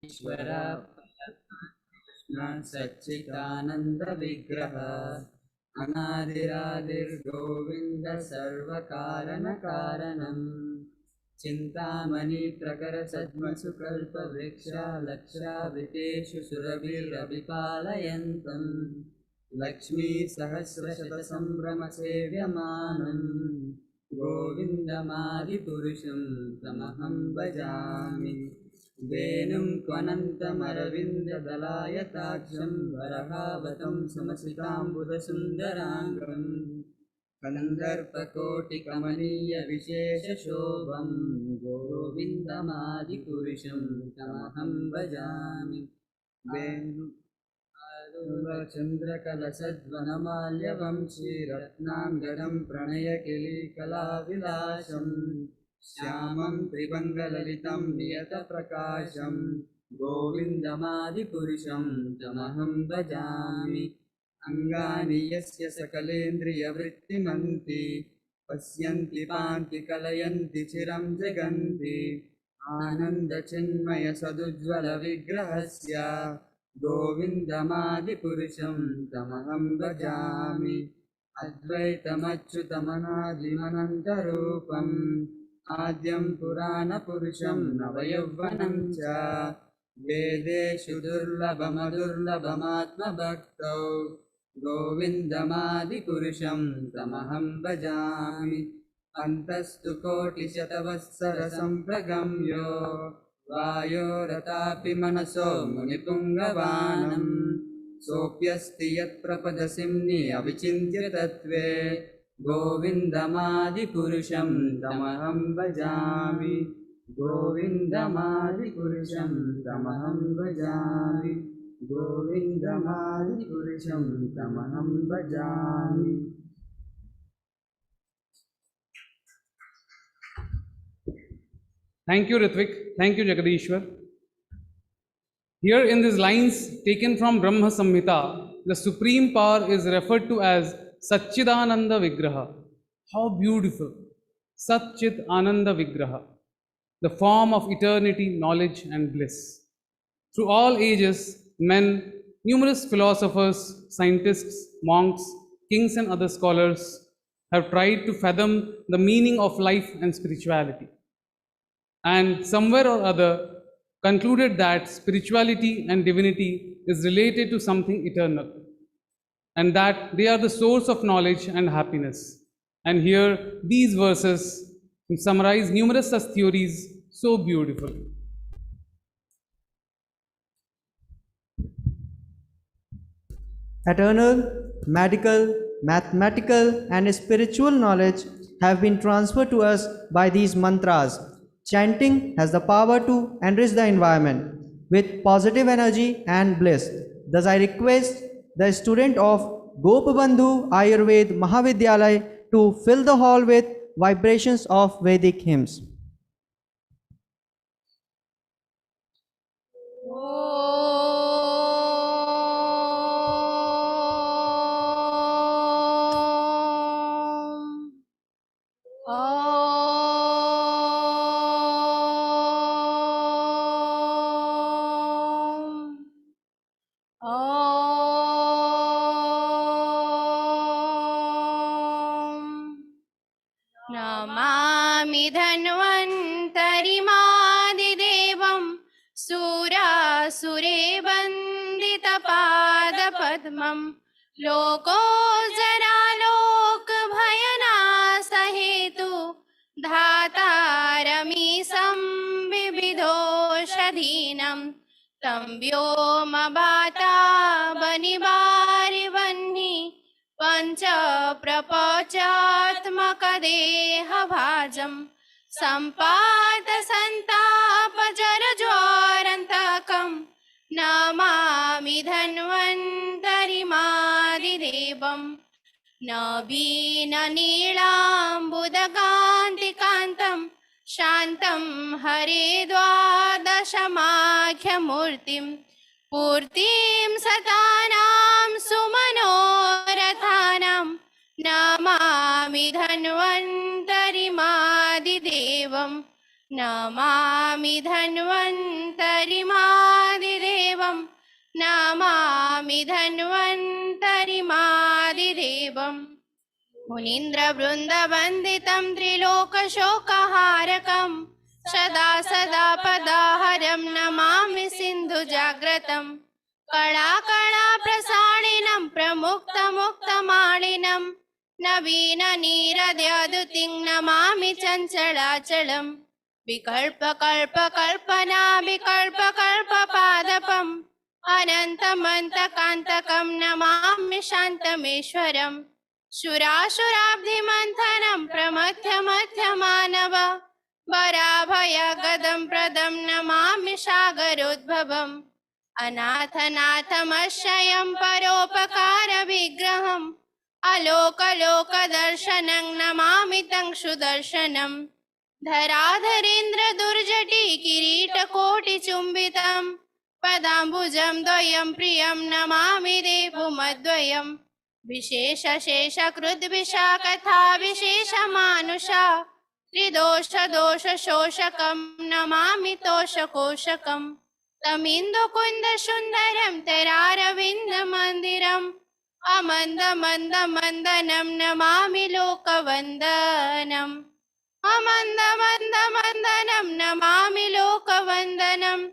ईश्वर कृष्ण सच्चिदानंद विग्रह अनादिरादिर्गोविंद सर्वकारण कारणम् चिंतामणि प्रकर सद्मसुकल्प वृक्षा लक्षावृतेषु सुरभिरभिपालयन्तम् लक्ष्मी सहस्रशत संभ्रम सेव्यमानम् गोविन्दमादिपुरुषं तमहं भजामि वेणुं त्वनन्तमरविन्ददलायताक्षं वरहावतं समसिताम्बुधसुन्दराङ्गम् कन्दर्पकोटिकमनीयविशेषशोभं गोविन्दमादिपुरुषं तमहं भजामि चन्द्रकलशध्वनमाल्यवंशी रत्नाङ्गदं प्रणयकिलीकलाविलासं श्यामं त्रिभङ्गललितं नियतप्रकाशं गोविन्दमादिपुरुषं तमहं भजामि अङ्गानि यस्य सकलेन्द्रियवृत्तिमन्ति पश्यन्ति पान्ति कलयन्ति चिरं जगन्ति आनन्दचिन्मयसदुज्ज्वलविग्रहस्य गोविन्दमादिपुरुषं तमहं भजामि अद्वैतमच्युतमनादिमनन्तरूपम् आद्यं पुराणपुरुषं नवयौवनं च वेदेषु दुर्लभमदुर्लभमात्मभक्तौ गोविन्दमादिपुरुषं तमहं भजामि अन्तस्तु कोटिशतवत्सरसम्प्रगम्यो वायोरतापि मनसो मुनिपुङ्गवानं सोऽप्यस्ति यत्प्रपदसिम्नि अविचिन्त्य तत्त्वे गोविन्दमादिपुरुषं तमहं भजामि गोविन्दमादिपुरुषं तमहं भजामि गोविन्दमादिपुरुषं तमहं भजामि। Thank you, Ritvik. Thank you, Jagadishwar. Here in these lines taken from Brahma Samhita, the Supreme Power is referred to as Satchidananda Vigraha. How beautiful! Satchit Ananda Vigraha, the form of eternity, knowledge and bliss. Through all ages, men, numerous philosophers, scientists, monks, kings and other scholars have tried to fathom the meaning of life and spirituality, and somewhere or other concluded that spirituality and divinity is related to something eternal, and that they are the source of knowledge and happiness. And here these verses summarize numerous such theories so beautifully. Eternal, medical, mathematical, and spiritual knowledge have been transferred to us by these mantras. Chanting has the power to enrich the environment with positive energy and bliss. Thus, I request the student of Gopabandhu Ayurved Mahavidyalaya to fill the hall with vibrations of Vedic hymns. Namami धन्वन्तरिमादिदेवं सुरासुरे वन्दितपादपद्मं लोकोजरालोकभयनाशहेतु धातारमीशं विविधोषधीनं तं व्योमवातावनिवारिवह्नि पंच प्रपंचात्मकदेहभाजं सम्पादसन्तापजरज्वारन्तकं नमामि धन्वन्तरिमादिदेवं नवीननीलाम्बुदकान्तिकान्तं शान्तं हरे द्वादशमाख्यमूर्तिं पूर्तिं सतानां सुमनोरथानां नमामि धन्वन्तरिमादिदेवं नमामि धन्वन्तरिमादिदेवम्। नमामि धन्वन्तरिमादिदेवम् मुनीन्द्रवृन्दवन्दितं त्रिलोकशोकहारकं सदा सदा पदाहरं नमामि सिन्धुजाग्रतं कणाकणाप्रसारिणं प्रमुक्तमुक्तमालिनं नवीननीरद्यादुतिं नमामि चञ्चलाचलं विकल्पकल्पकल्पना विकल्पकल्पपादपम् अनन्तमन्तकान्तकं नमामि शान्तमेश्वरम् शुराशुराब्धिमन्थनं प्रमथ्यमथ्यमानव वराभयगदं प्रदं नमामि सागरोद्भवम् अनाथनाथमश्रयं परोपकारविग्रहम् अलोकलोकदर्शनं नमामि तं सुदर्शनम् धराधरेन्द्रदुर्जटी किरीटकोटिचुम्बितम् पदाम्बुजं द्वयं प्रियं नमामि देवुमद्वयम् विशेषशेषकृद्विषा विशेषमानुषा त्रिदोषदोषशोषकं नमामि तोषकोशकं तमिन्दुकुन्दसुन्दरं तरारविन्दमन्दिरम् अमन्दमन्दमन्दनं नमामि लोकवन्दनम् अमन्दमन्दमन्दनं नमामि लोकवन्दनम्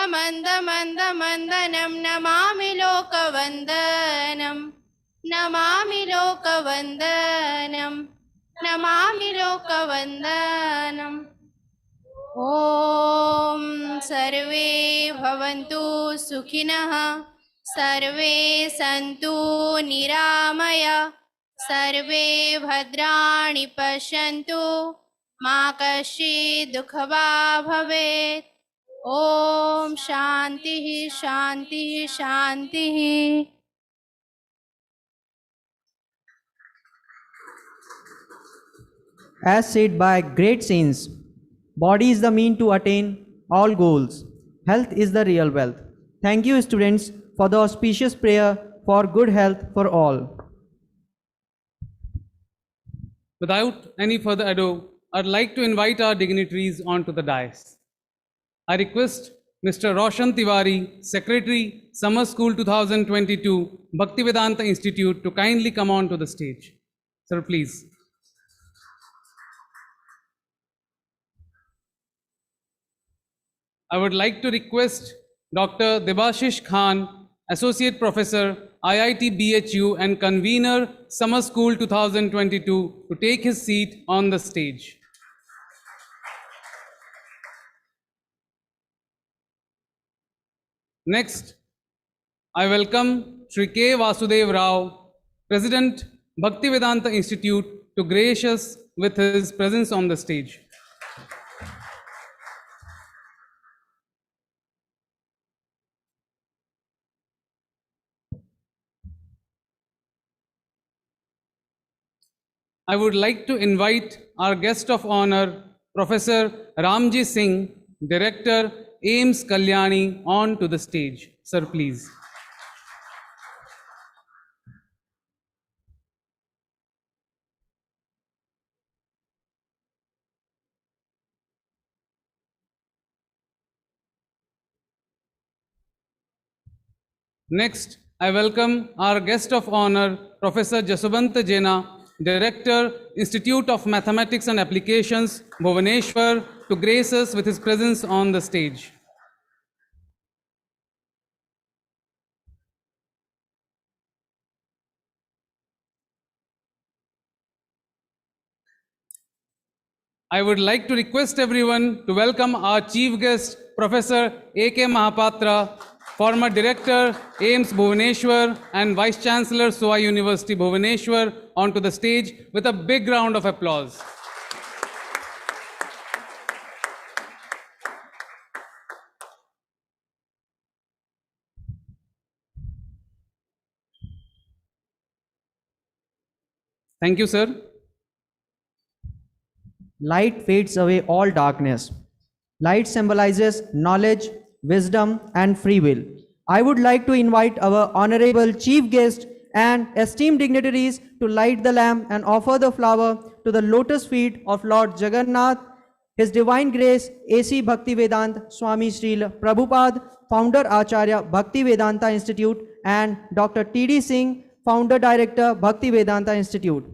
अमन्दमन्दमन्दनं नमामि लोकवन्दनम् नमामि लोकवन्दनं नमामि लोकवन्दनम् ॐ सर्वे भवन्तु सुखिनः सर्वे सन्तु निरामया सर्वे भद्राणि पश्यन्तु मा कश्चित् दुःखभाग् भवेत् ॐ शान्तिः शान्तिः शान्तिः। As said by great saints, body is the mean to attain all goals. Health is the real wealth. Thank you, students, for the auspicious prayer for good health for all. Without any further ado, I'd like to invite our dignitaries onto the dais. I request Mr. Roshan Tiwari, Secretary, Summer School 2022, Bhaktivedanta Institute, to kindly come on to the stage. Sir, please. I would like to request Dr. Debashish Khan, Associate Professor, IIT BHU and Convener, Summer School 2022, to take his seat on the stage. Next, I welcome Sri K. Vasudev Rao, President, Bhaktivedanta Institute, to grace us with his presence on the stage. I would like to invite our guest of honor, Professor Ramji Singh, Director, AIMS Kalyani, on to the stage. Sir, please. Next, I welcome our guest of honor, Professor Jaswant Jena, Director, Institute of Mathematics and Applications, Bhubaneswar, to grace us with his presence on the stage. I would like to request everyone to welcome our chief guest, Professor A.K. Mahapatra, former Director, AIMS Bhubaneswar and Vice Chancellor, SOA University Bhubaneswar, onto the stage with a big round of applause. Thank you, sir. Light fades away all darkness. Light symbolizes knowledge, wisdom, and free will. I would like to invite our honorable chief guest and esteemed dignitaries to light the lamp and offer the flower to the lotus feet of Lord Jagannath, His Divine Grace A.C. Bhaktivedanta Swami Srila Prabhupada, Founder Acharya Bhaktivedanta Institute, and Dr. T.D. Singh, Founder Director Bhaktivedanta Institute.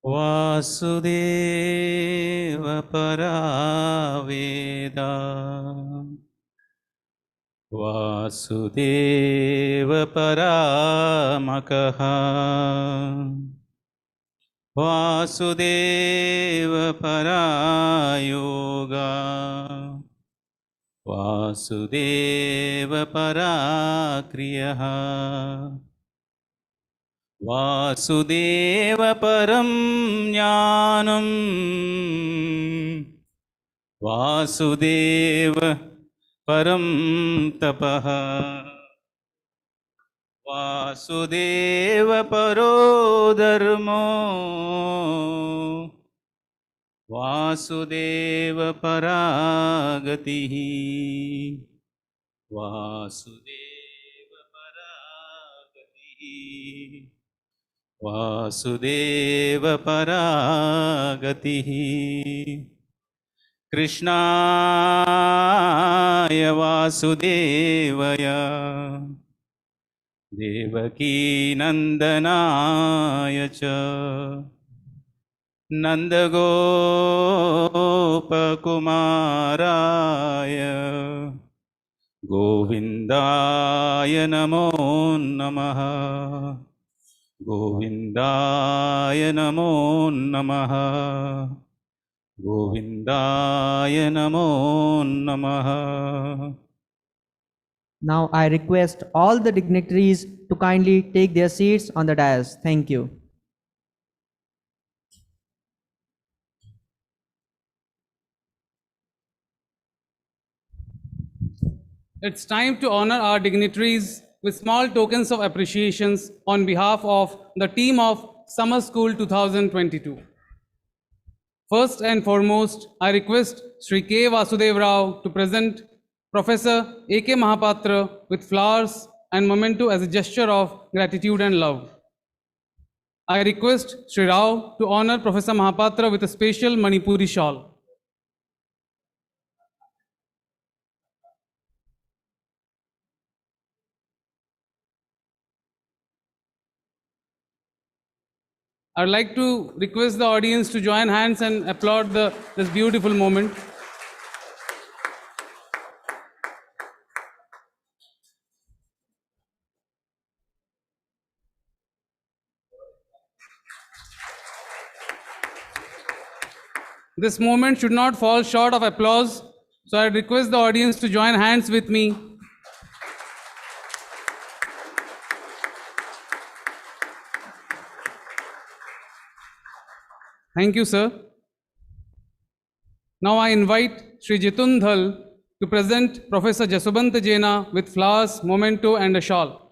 Vasudev परावेदा Vasudev परामकः Vasudev परायोगा Vasudev पराक्रियः Vasudev परं ज्ञानम् वासुदेव परं तपः वासुदेव परो धर्मो वासुदेव परागतिः वासुदेव परागतिः वासुदेव परागतिः कृष्णाय वासुदेवय देवकीनन्दनाय च नन्दगोपकुमाराय गोविन्दाय नमो नमः गोविन्दाय नमो नमः गोविन्दाय नमो नमः. Now I request all the dignitaries to kindly take their seats on the dais. Thank you. It's time to honor our dignitaries with small tokens of appreciations on behalf of the team of Summer School 2022. First and foremost, I request Sri K. Vasudev Rao to present Professor A.K. Mahapatra with flowers and memento as a gesture of gratitude and love. I request Sri Rao to honor Professor Mahapatra with a special Manipuri shawl. I'd like to request the audience to join hands and applaud this beautiful moment. This moment should not fall short of applause, so I request the audience to join hands with me. Thank you, sir. Now I invite Sri Jitun Dhal to present Professor Jasubant Jaina with flowers, memento and a shawl.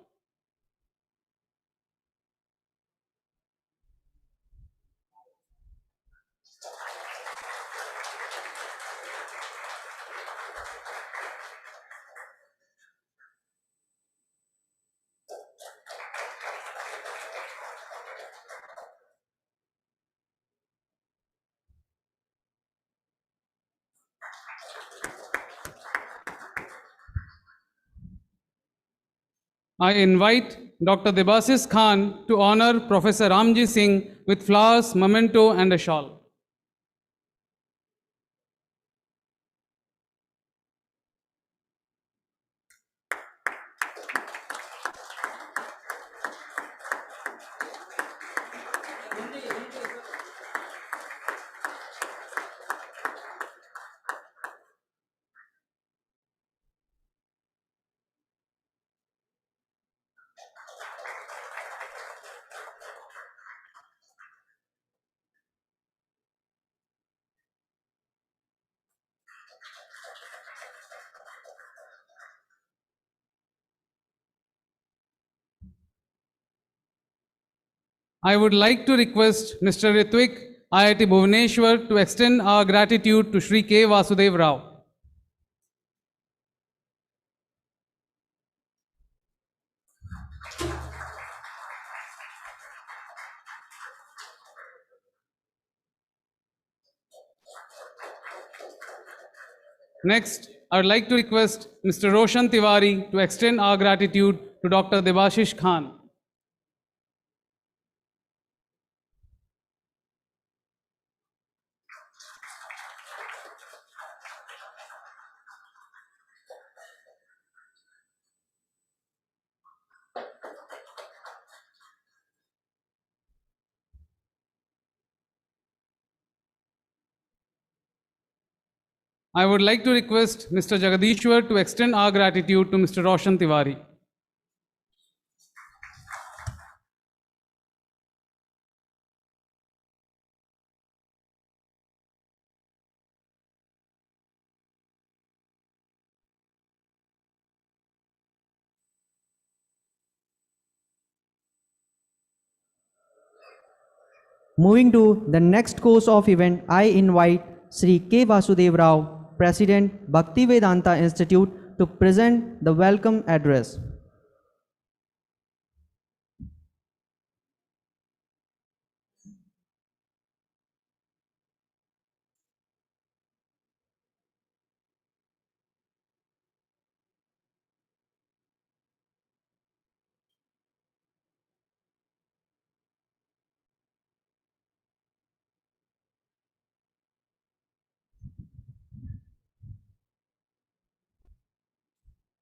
I invite Dr. Debasis Khan to honor Professor Ramji Singh with flowers, memento and a shawl. I would like to request Mr. Ritwik, IIT Bhubaneswar, to extend our gratitude to Shri K. Vasudev Rao. Next, I would like to request Mr. Roshan Tiwari to extend our gratitude to Dr. Debashish Khan. I would like to request Mr. Jagadishwar to extend our gratitude to Mr. Roshan Tiwari. Moving to the next course of event, I invite Sri K. Vasudev Rao, President, Bhaktivedanta Institute, to present the welcome address.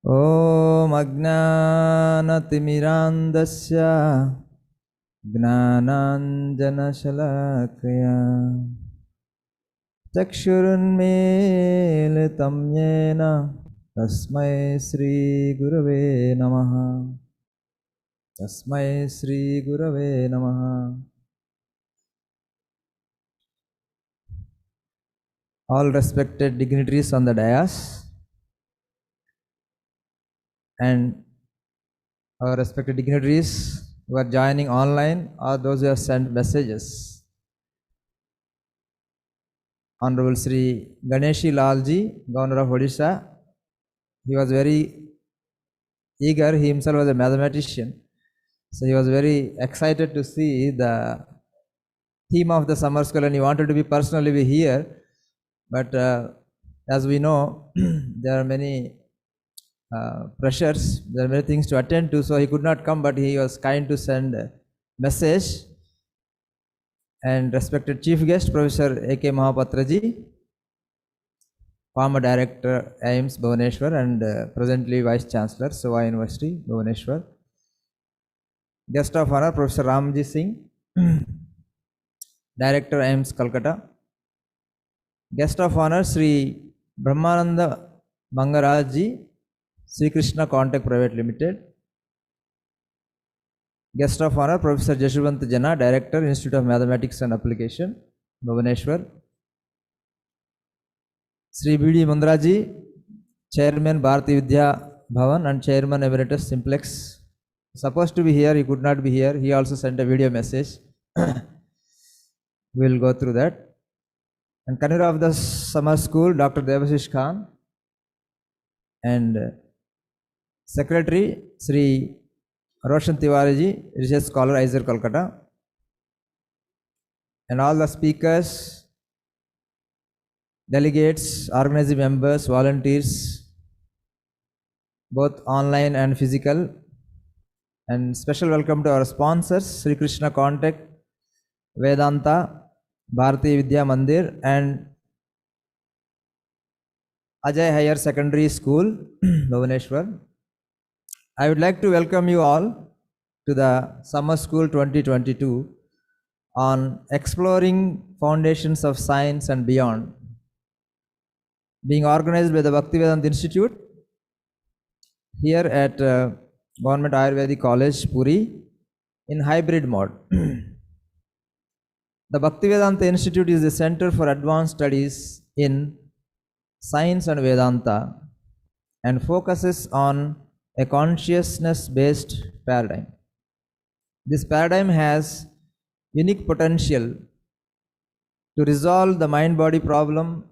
ॐ अज्ञानतिमिरान्धस्य ज्ञानाञ्जनशलाकया चक्षुरुन्मीलितं येन तस्मै श्रीगुरवे नमः। तस्मै श्रीगुरवे नमः। All respected dignitaries on the dais and our respected dignitaries who are joining online or those who have sent messages. Honorable Sri Ganeshi Lalji, Governor of Odisha, he was very eager. He himself was a mathematician, so he was very excited to see the theme of the summer school, and he wanted to be personally here. But as we know, there are many pressures, there are many things to attend to, so he could not come, but he was kind to send a message. And respected chief guest, Professor A.K. Mahapatraji, former director AIMS Bhubaneswar and presently Vice Chancellor Sowa University Bhubaneswar. Guest of honor, Professor Ramji Singh, Director AIMS Kolkata. Guest of honor, Sri Brahmananda Bangarajji, Sri Krishna Contact Private Limited. Guest of honor, Professor Jashwant Jana, Director, Institute of Mathematics and Application, Bhubaneswar. Sri B.D. Mundraji, Chairman Bharati Vidya Bhavan and Chairman Emeritus Simplex. Supposed to be here, he could not be here. He also sent a video message. We will go through that. And convener of the summer school, Dr. Debashish Khan, and Secretary Sri Roshan Tiwari ji, Research Scholar, ISER Kolkata, and all the speakers, delegates, organizing members, volunteers, both online and physical, and special welcome to our sponsors, Sri Krishna Contact, Vedanta, Bharati Vidya Mandir, and Ajay Higher Secondary School, Bhubaneswar. I would like to welcome you all to the Summer School 2022 on exploring foundations of science and beyond, being organized by the Bhaktivedanta Institute here at Government Ayurvedic College, Puri, in hybrid mode. The Bhaktivedanta Institute is the Center for Advanced Studies in Science and Vedanta and focuses on a consciousness-based paradigm. This paradigm has unique potential to resolve the mind-body problem,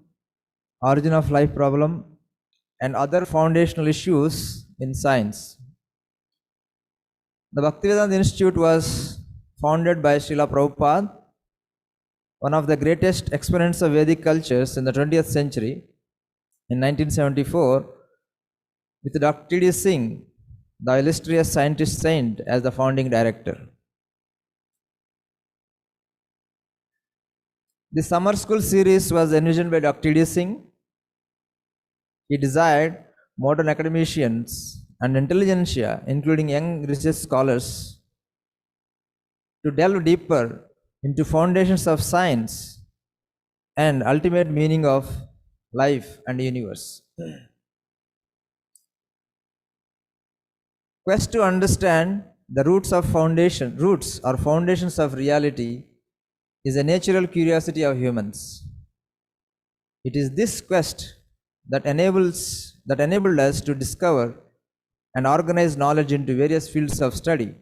origin of life problem, and other foundational issues in science. The Bhaktivedanta Institute was founded by Srila Prabhupada, one of the greatest exponents of Vedic cultures in the 20th century, in 1974, with Dr. T.D. Singh, the illustrious scientist saint, as the founding director. The summer school series was envisioned by Dr. T.D. Singh. He desired modern academicians and intelligentsia, including young research scholars, to delve deeper into foundations of science and ultimate meaning of life and universe. Quest to understand the roots or foundations of reality is a natural curiosity of humans. It is this quest that enabled us to discover and organize knowledge into various fields of study.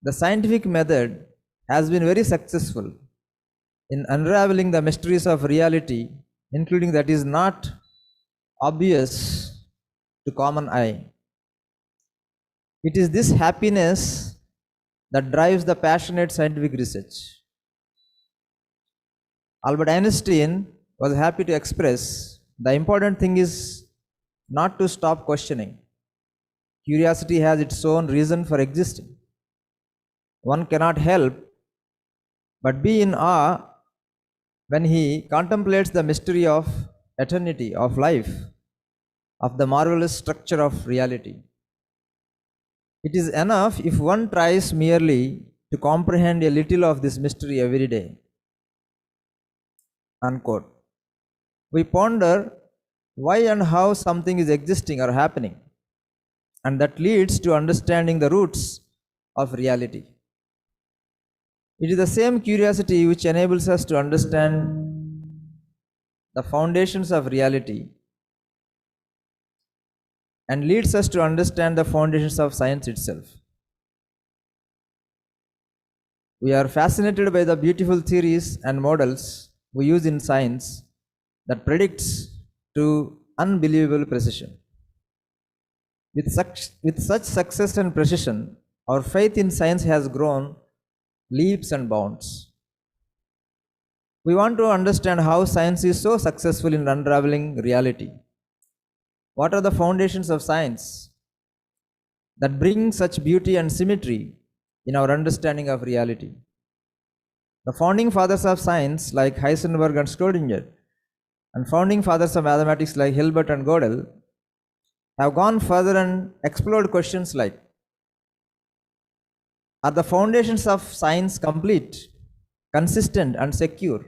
The scientific method has been very successful in unraveling the mysteries of reality, including that is not obvious to common eye. It is this happiness that drives the passionate scientific research. Albert Einstein was happy to express, the important thing is not to stop questioning. Curiosity has its own reason for existing. One cannot help but be in awe when he contemplates the mystery of eternity, of life, of the marvelous structure of reality. It is enough if one tries merely to comprehend a little of this mystery every day. Unquote. We ponder why and how something is existing or happening, and that leads to understanding the roots of reality. It is the same curiosity which enables us to understand the foundations of reality and leads us to understand the foundations of science itself. We are fascinated by the beautiful theories and models we use in science that predicts to unbelievable precision. With such success and precision, our faith in science has grown leaps and bounds. We want to understand how science is so successful in unraveling reality. What are the foundations of science that bring such beauty and symmetry in our understanding of reality? The founding fathers of science like Heisenberg and Schrödinger, and founding fathers of mathematics like Hilbert and Gödel, have gone further and explored questions like, are the foundations of science complete, consistent, and secure?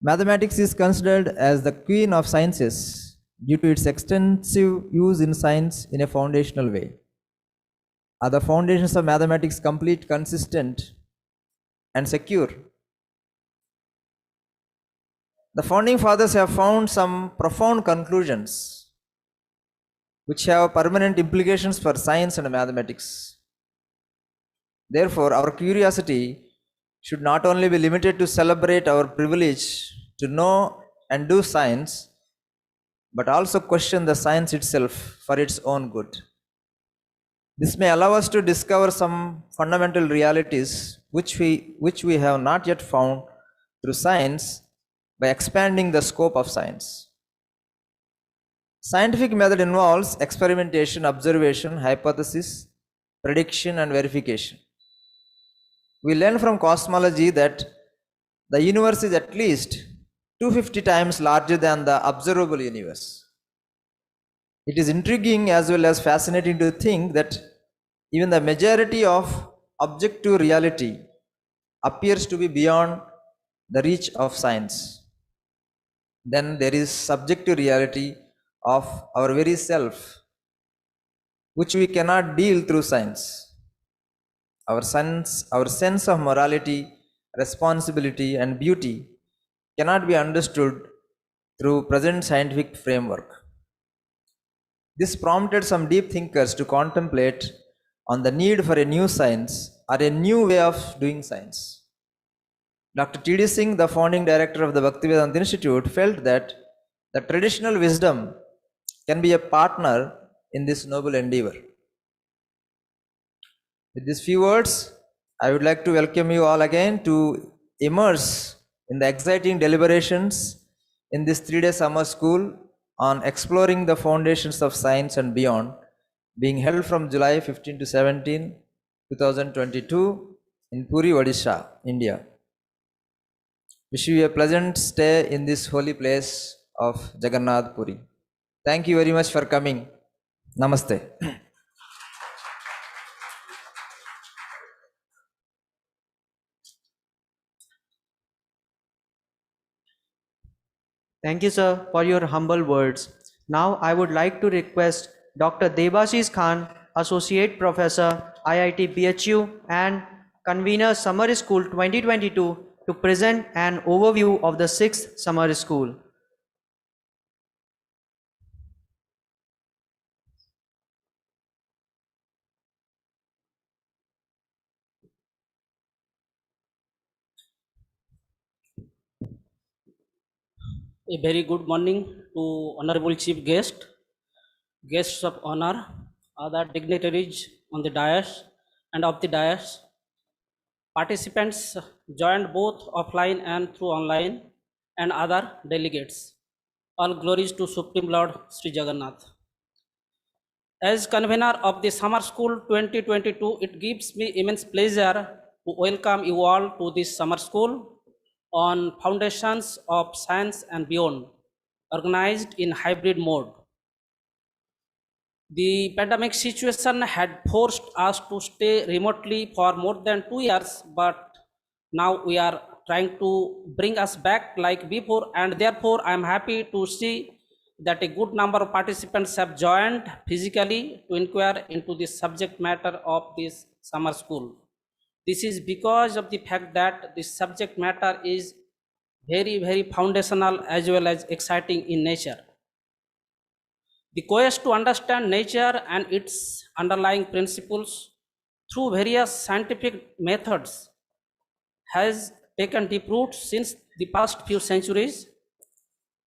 Mathematics is considered as the queen of sciences due to its extensive use in science in a foundational way. Are the foundations of mathematics complete, consistent, and secure? The founding fathers have found some profound conclusions which have permanent implications for science and mathematics. Therefore, our curiosity should not only be limited to celebrate our privilege to know and do science, but also question the science itself for its own good. This may allow us to discover some fundamental realities which we have not yet found through science by expanding the scope of science. Scientific method involves experimentation, observation, hypothesis, prediction, and verification. We learn from cosmology that the universe is at least 250 times larger than the observable universe. It is intriguing as well as fascinating to think that even the majority of objective reality appears to be beyond the reach of science. Then there is subjective reality of our very self, which we cannot deal through science. Our sense of morality, responsibility, and beauty cannot be understood through present scientific framework. This prompted some deep thinkers to contemplate on the need for a new science or a new way of doing science. Dr. T.D. Singh, the founding director of the Bhaktivedanta Institute, felt that the traditional wisdom can be a partner in this noble endeavor. With these few words, I would like to welcome you all again to immerse in the exciting deliberations in this 3-day summer school on exploring the foundations of science and beyond, being held from July 15 to 17, 2022 in Puri, Odisha, India. Wish you a pleasant stay in this holy place of Jagannath Puri. Thank you very much for coming. Namaste. Thank you, sir, for your humble words. Now I would like to request Dr. Debashish Khan, Associate Professor, IIT BHU and Convener Summer School 2022 to present an overview of the 6th Summer School. A very good morning to Honorable Chief Guest, guests of honor, other dignitaries on the dais and of the dais, participants joined both offline and through online, and other delegates. All glories to Supreme Lord Sri Jagannath. As convener of the Summer School 2022, it gives me immense pleasure to welcome you all to this summer school on Foundations of Science and Beyond, organized in hybrid mode. The pandemic situation had forced us to stay remotely for more than 2 years, but now we are trying to bring us back like before, and therefore I am happy to see that a good number of participants have joined physically to inquire into the subject matter of this summer school. This is because of the fact that this subject matter is very, very foundational as well as exciting in nature. The quest to understand nature and its underlying principles through various scientific methods has taken deep roots since the past few centuries.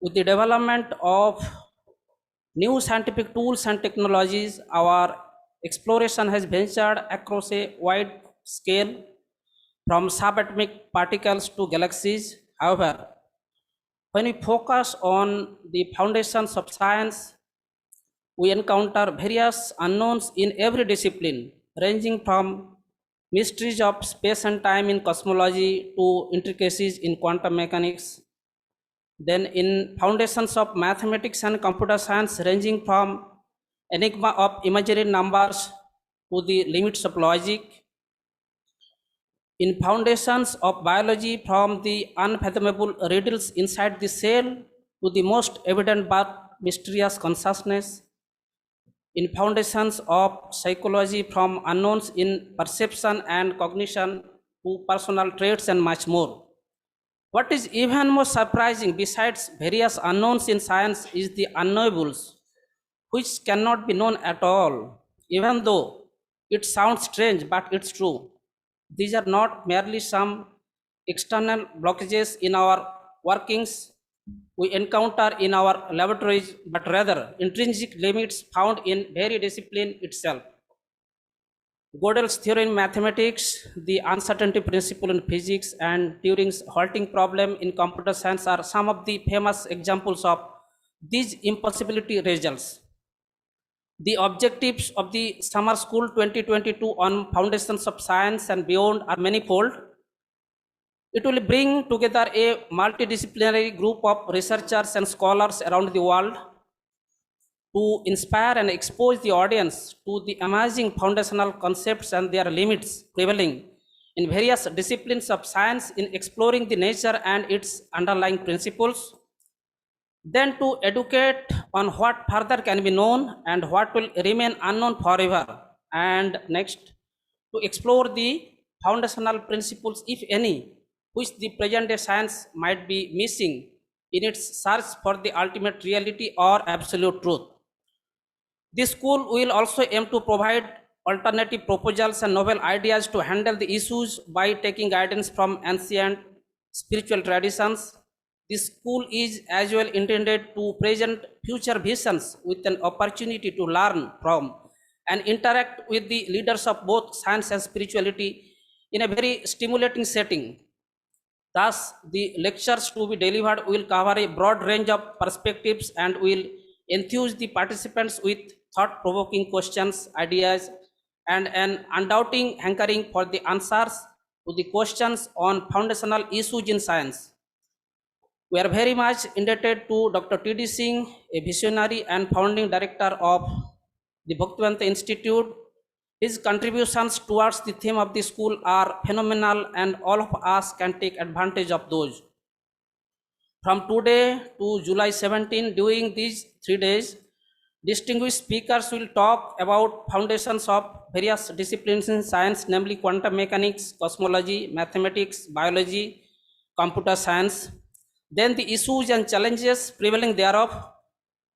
With the development of new scientific tools and technologies, our exploration has ventured across a wide scale from subatomic particles to galaxies. However, when we focus on the foundations of science, we encounter various unknowns in every discipline, ranging from mysteries of space and time in cosmology to intricacies in quantum mechanics. Then in foundations of mathematics and computer science, ranging from enigma of imaginary numbers to the limits of logic. In foundations of biology, from the unfathomable riddles inside the cell to the most evident but mysterious consciousness. In foundations of psychology, from unknowns in perception and cognition to personal traits and much more. What is even more surprising, besides various unknowns in science, is the unknowables, which cannot be known at all, even though it sounds strange, but it's true. These are not merely some external blockages in our workings we encounter in our laboratories, but rather intrinsic limits found in very discipline itself. Gödel's theory in mathematics, the uncertainty principle in physics, and Turing's halting problem in computer science are some of the famous examples of these impossibility results. The objectives of the Summer School 2022 on Foundations of Science and Beyond are manifold. It will bring together a multidisciplinary group of researchers and scholars around the world to inspire and expose the audience to the amazing foundational concepts and their limits prevailing in various disciplines of science in exploring the nature and its underlying principles. Then to educate on what further can be known and what will remain unknown forever. And next, to explore the foundational principles, if any, which the present day science might be missing in its search for the ultimate reality or absolute truth. This school will also aim to provide alternative proposals and novel ideas to handle the issues by taking guidance from ancient spiritual traditions. This school is as well intended to present future visions with an opportunity to learn from and interact with the leaders of both science and spirituality in a very stimulating setting. Thus, the lectures to be delivered will cover a broad range of perspectives and will enthuse the participants with thought provoking questions, ideas, and an undoubting hankering for the answers to the questions on foundational issues in science. We are very much indebted to Dr. T.D. Singh, a visionary and founding director of the Bhaktivedanta Institute. His contributions towards the theme of the school are phenomenal, and all of us can take advantage of those. From today to July 17, during these 3 days, distinguished speakers will talk about foundations of various disciplines in science, namely quantum mechanics, cosmology, mathematics, biology, computer science, then the issues and challenges prevailing thereof,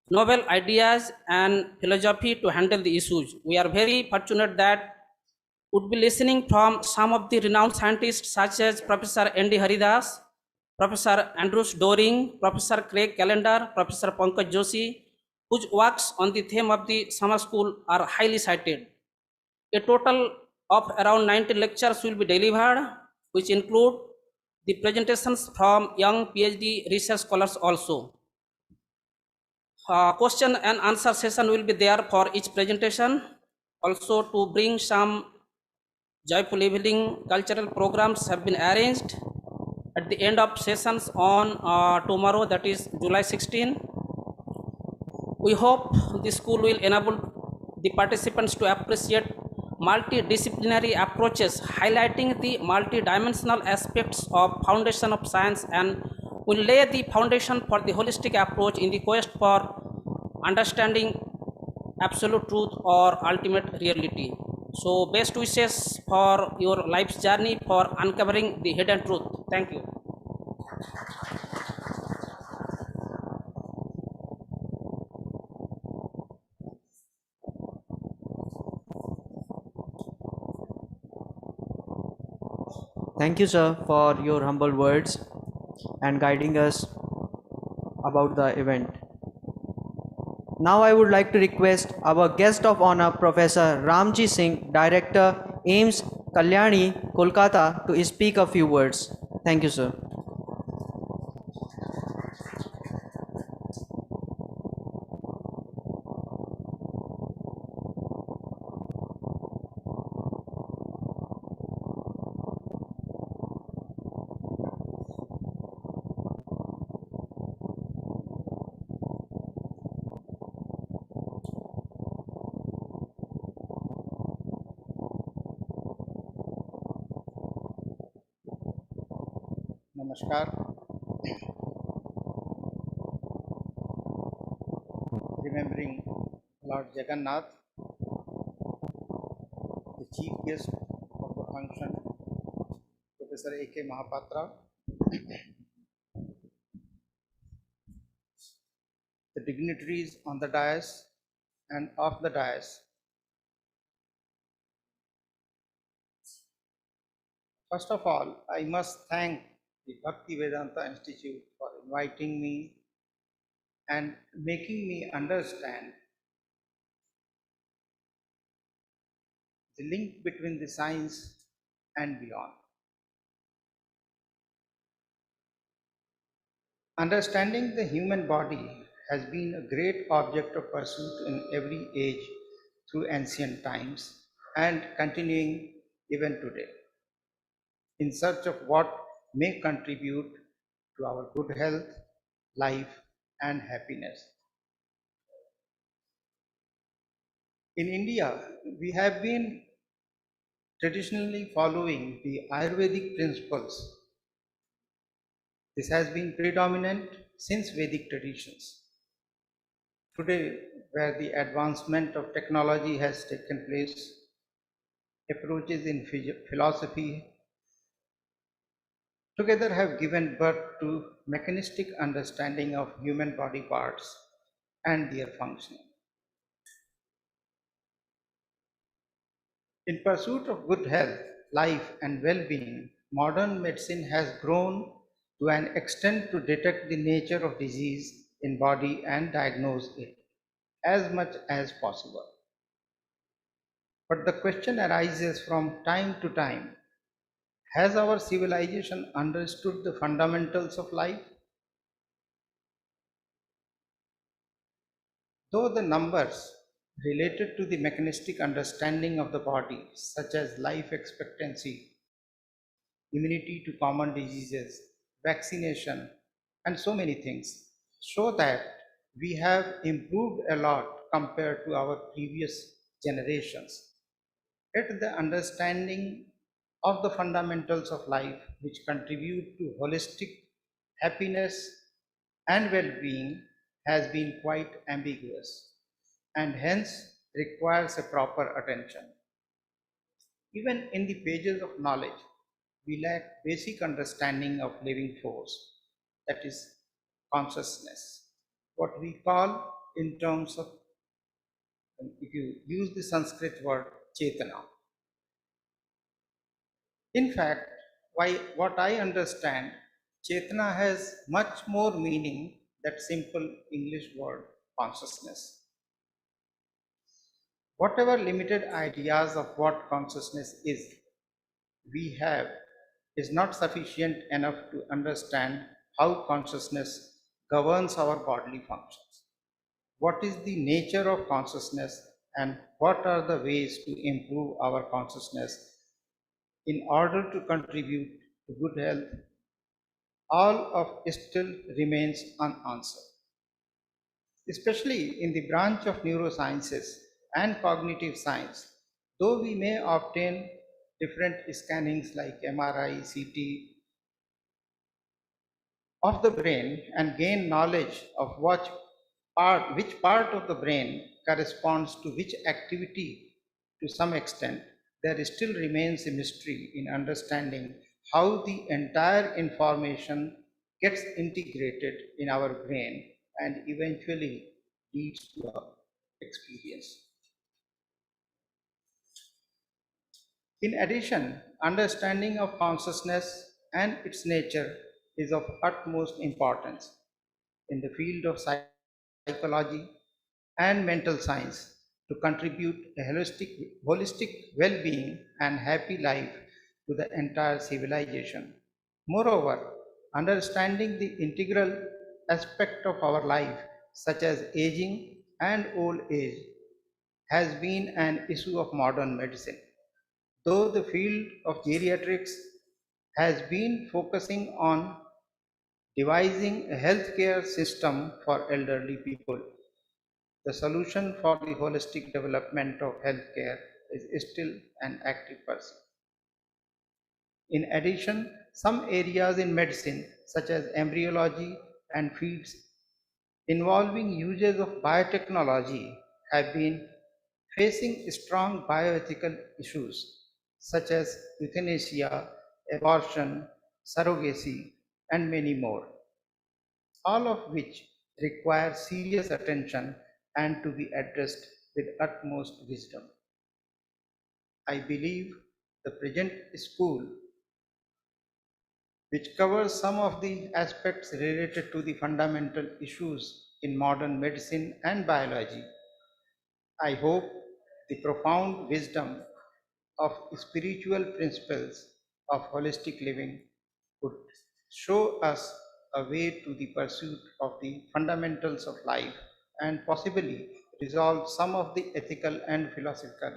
novel ideas and philosophy to handle the issues. We are very fortunate that would be listening from some of the renowned scientists such as Professor N.D. Haridas, Professor Andrews Doring, Professor Craig Callender, Professor Pankaj Joshi, whose works on the theme of the summer school are highly cited. A total of around 90 lectures will be delivered, which include the presentations from young PhD research scholars also. Question and answer session will be there for each presentation. Also, to bring some joyful evening cultural programs have been arranged at the end of sessions on tomorrow, that is July 16. We hope the school will enable the participants to appreciate multidisciplinary approaches, highlighting the multidimensional aspects of foundation of science, and will lay the foundation for the holistic approach in the quest for understanding absolute truth or ultimate reality. So best wishes for your life's journey for uncovering the hidden truth. Thank you. Thank you, sir, for your humble words and guiding us about the event. Now I would like to request our guest of honor, Professor Ramji Singh, Director, AIMS Kalyani, Kolkata, to speak a few words. Thank you, sir. Namaskar. Remembering Lord Jagannath, the chief guest of the function, Professor A.K. Mahapatra, the dignitaries on the dais and off the dais. First of all, I must thank the Bhaktivedanta Institute for inviting me and making me understand the link between the science and beyond. Understanding the human body has been a great object of pursuit in every age through ancient times and continuing even today, in search of what may contribute to our good health, life, and happiness. In India, we have been traditionally following the Ayurvedic principles. This has been predominant since Vedic traditions. Today, where the advancement of technology has taken place, approaches in philosophy together have given birth to mechanistic understanding of human body parts and their functioning. In pursuit of good health, life, and well being, modern medicine has grown to an extent to detect the nature of disease in body and diagnose it as much as possible. But the question arises from time to time, has our civilization understood the fundamentals of life? Though the numbers related to the mechanistic understanding of the body, such as life expectancy, immunity to common diseases, vaccination, and so many things, show that we have improved a lot compared to our previous generations. Yet the understanding of the fundamentals of life which contribute to holistic happiness and well-being has been quite ambiguous and hence requires a proper attention. Even in the pages of knowledge, we lack basic understanding of living force, that is consciousness, what we call in terms of, if you use the Sanskrit word chetana. In fact, what I understand, chetana has much more meaning that simple English word consciousness. Whatever limited ideas of what consciousness is we have is not sufficient enough to understand how consciousness governs our bodily functions. What is the nature of consciousness and what are the ways to improve our consciousness in order to contribute to good health, all of it still remains unanswered. Especially in the branch of neurosciences and cognitive science, though we may obtain different scannings like MRI, CT of the brain and gain knowledge of which part of the brain corresponds to which activity to some extent, there still remains a mystery in understanding how the entire information gets integrated in our brain and eventually leads to our experience. In addition, understanding of consciousness and its nature is of utmost importance in the field of psychology and mental science to contribute a holistic well-being and happy life to the entire civilization. Moreover, understanding the integral aspect of our life, such as aging and old age, has been an issue of modern medicine. Though the field of geriatrics has been focusing on devising a healthcare system for elderly people, the solution for the holistic development of healthcare is still an active pursuit. In addition, some areas in medicine, such as embryology and fields involving uses of biotechnology, have been facing strong bioethical issues, such as euthanasia, abortion, surrogacy, and many more, all of which require serious attention and to be addressed with utmost wisdom. I believe the present school, which covers some of the aspects related to the fundamental issues in modern medicine and biology, I hope the profound wisdom of spiritual principles of holistic living could show us a way to the pursuit of the fundamentals of life and possibly resolve some of the ethical and philosophical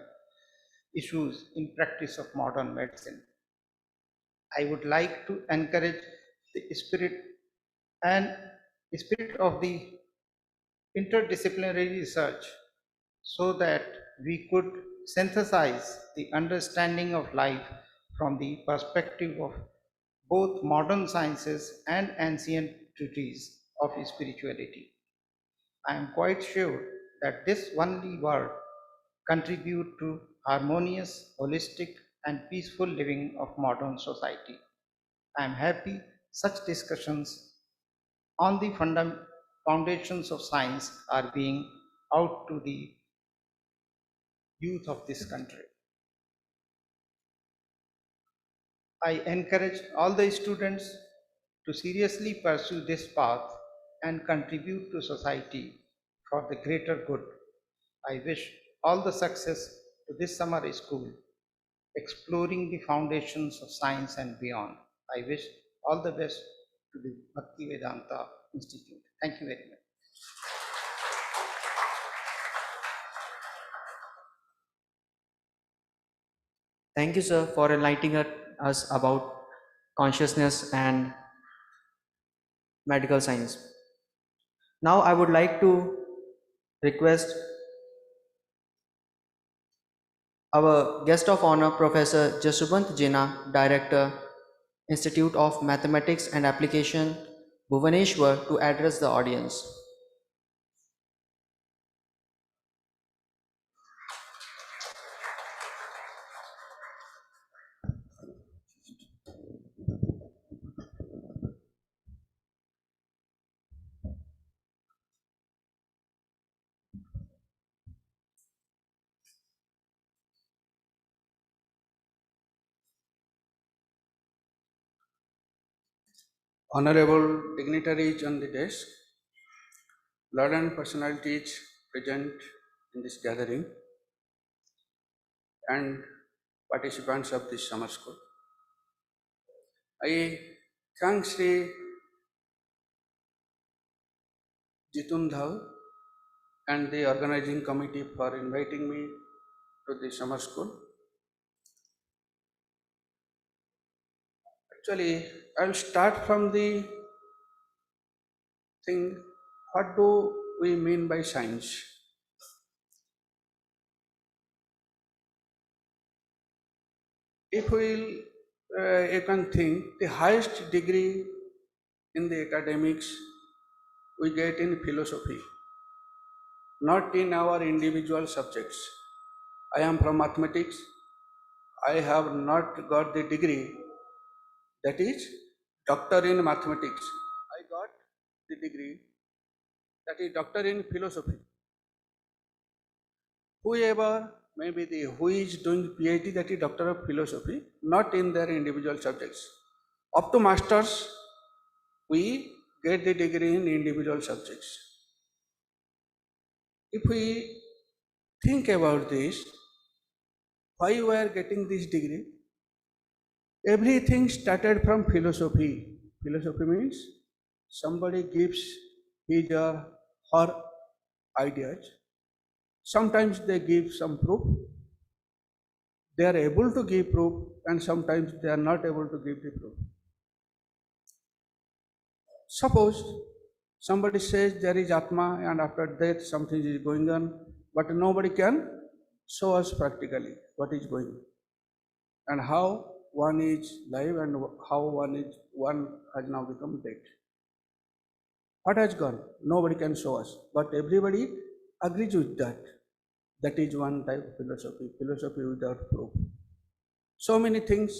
issues in practice of modern medicine. I would like to encourage the and spirit of the interdisciplinary research so that we could synthesize the understanding of life from the perspective of both modern sciences and ancient treatises of spirituality. I am quite sure that this only word contribute to harmonious, holistic, and peaceful living of modern society. I am happy such discussions on the foundations of science are being out to the youth of this country. I encourage all the students to seriously pursue this path and contribute to society for the greater good. I wish all the success to this summer school, exploring the foundations of science and beyond. I wish all the best to the Bhaktivedanta Institute. Thank you very much. Thank you, sir, for enlightening us about consciousness and medical science. Now, I would like to request our guest of honor, Professor Jaswant Jina, Director, Institute of Mathematics and Application, Bhubaneswar, to address the audience. Honorable dignitaries on the desk, learned personalities present in this gathering, and participants of this summer school. I thank Sri Jitun Dhal and the organizing committee for inviting me to the summer school. Actually, I will start from the thing, what do we mean by science? If you can think, the highest degree in the academics we get in philosophy, not in our individual subjects. I am from mathematics. I have not got the degree, that is doctor in mathematics. I got the degree, that is doctor in philosophy. Whoever, maybe who is doing PhD, that is doctor of philosophy, not in their individual subjects. Up to masters, we get the degree in individual subjects. If we think about this, why we are getting this degree? Everything started from philosophy. Philosophy means somebody gives his or her ideas. Sometimes they give some proof. They are able to give proof, and sometimes they are not able to give the proof. Suppose somebody says there is Atma and after death something is going on, but nobody can show us practically what is going on and how one is live and how one has now become dead. What has gone? Nobody can show us, but everybody agrees with that. That is one type of philosophy, philosophy without proof. So many things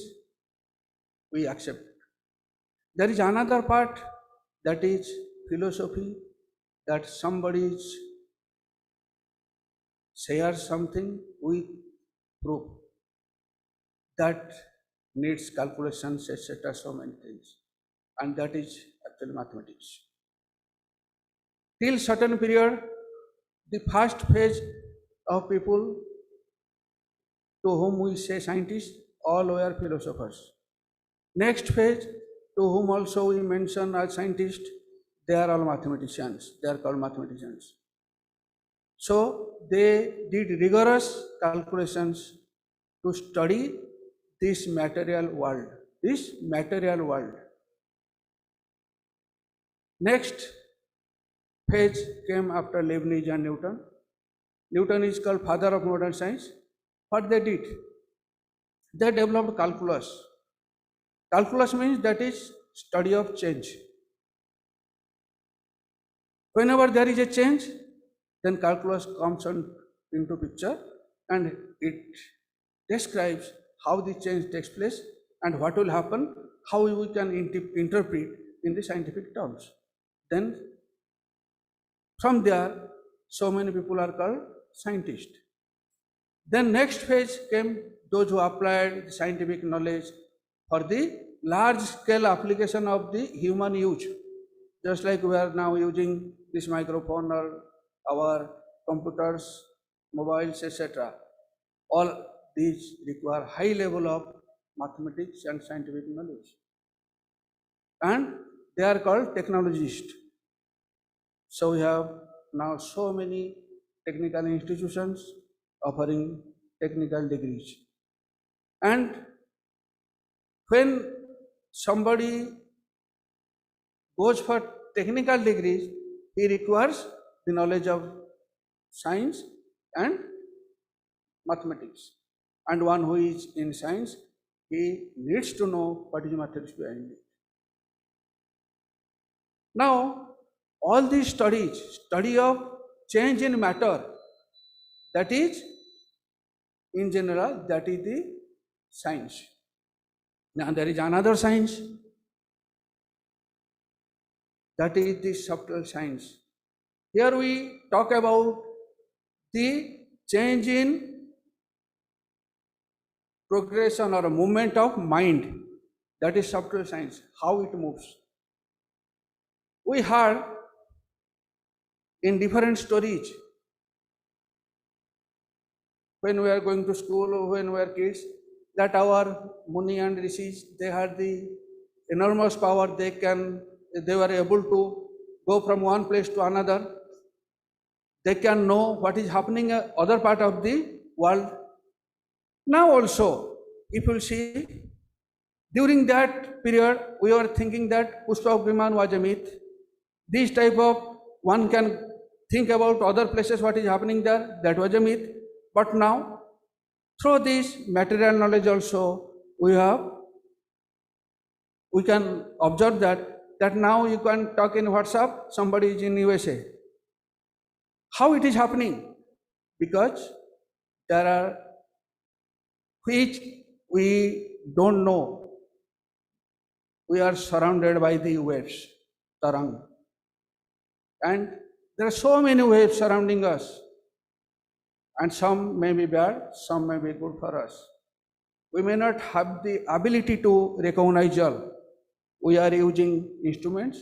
we accept. There is another part, that is philosophy, that somebody shares something with proof. That needs calculations, etc., so many things. And that is actually mathematics. Till certain period, the first phase of people to whom we say scientists, all were philosophers. Next phase, to whom also we mention as scientists, they are all mathematicians. They are called mathematicians. So they did rigorous calculations to study this material world. Next phase came after Leibniz and Newton. Newton is called father of modern science. What they did? They developed calculus. Calculus means that is study of change. Whenever there is a change, then calculus comes into picture and it describes how the change takes place and what will happen, how we can interpret in the scientific terms. Then from there, so many people are called scientists. Then next phase came those who applied the scientific knowledge for the large scale application of the human use. Just like we are now using this microphone or our computers, mobiles, etc. All these require high level of mathematics and scientific knowledge. And they are called technologists. So we have now so many technical institutions offering technical degrees. And when somebody goes for technical degrees, he requires the knowledge of science and mathematics. And one who is in science, he needs to know what is mathematics behind it. Now, all these studies, study of change in matter, that is, in general, that is the science. Now, there is another science, that is the subtle science. Here we talk about the change in progression or a movement of mind, that is subtle science, how it moves. We heard in different stories when we are going to school or when we are kids, that our Muni and Rishis, they had the enormous power. They were able to go from one place to another. They can know what is happening in other part of the world. Now also, if you see, during that period, we were thinking that Pushpak Viman was a myth. This type of, one can think about other places, what is happening there, that was a myth. But now, through this material knowledge also, we can observe that now you can talk in WhatsApp, somebody is in USA. How it is happening? Because there are which we don't know. We are surrounded by the waves, tarang. And there are so many waves surrounding us. And some may be bad, some may be good for us. We may not have the ability to recognize all. We are using instruments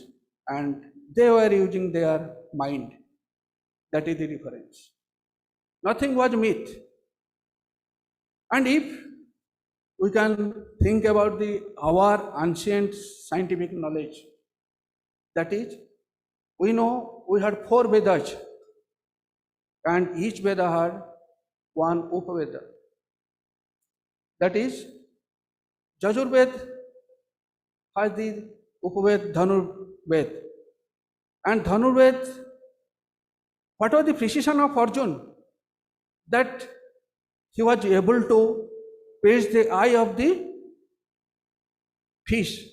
and they were using their mind. That is the difference. Nothing was myth. And if we can think about our ancient scientific knowledge, that is, we know we had 4 Vedas, and each Veda had one Upaveda. That is, Yajurved has the Upaved Dhanurved. And Dhanurved, what was the precision of Arjuna? That he was able to pierce the eye of the fish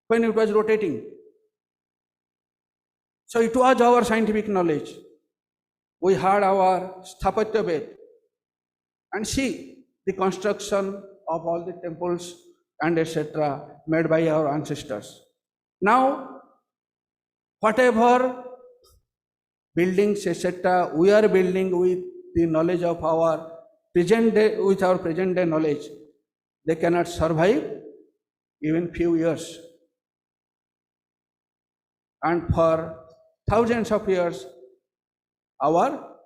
when it was rotating. So it was our scientific knowledge. We had our Sthapatya Ved, and see the construction of all the temples and etc. made by our ancestors. Now, whatever buildings etc. we are building with the knowledge of our present day, with our present day knowledge, they cannot survive even few years. And for thousands of years, our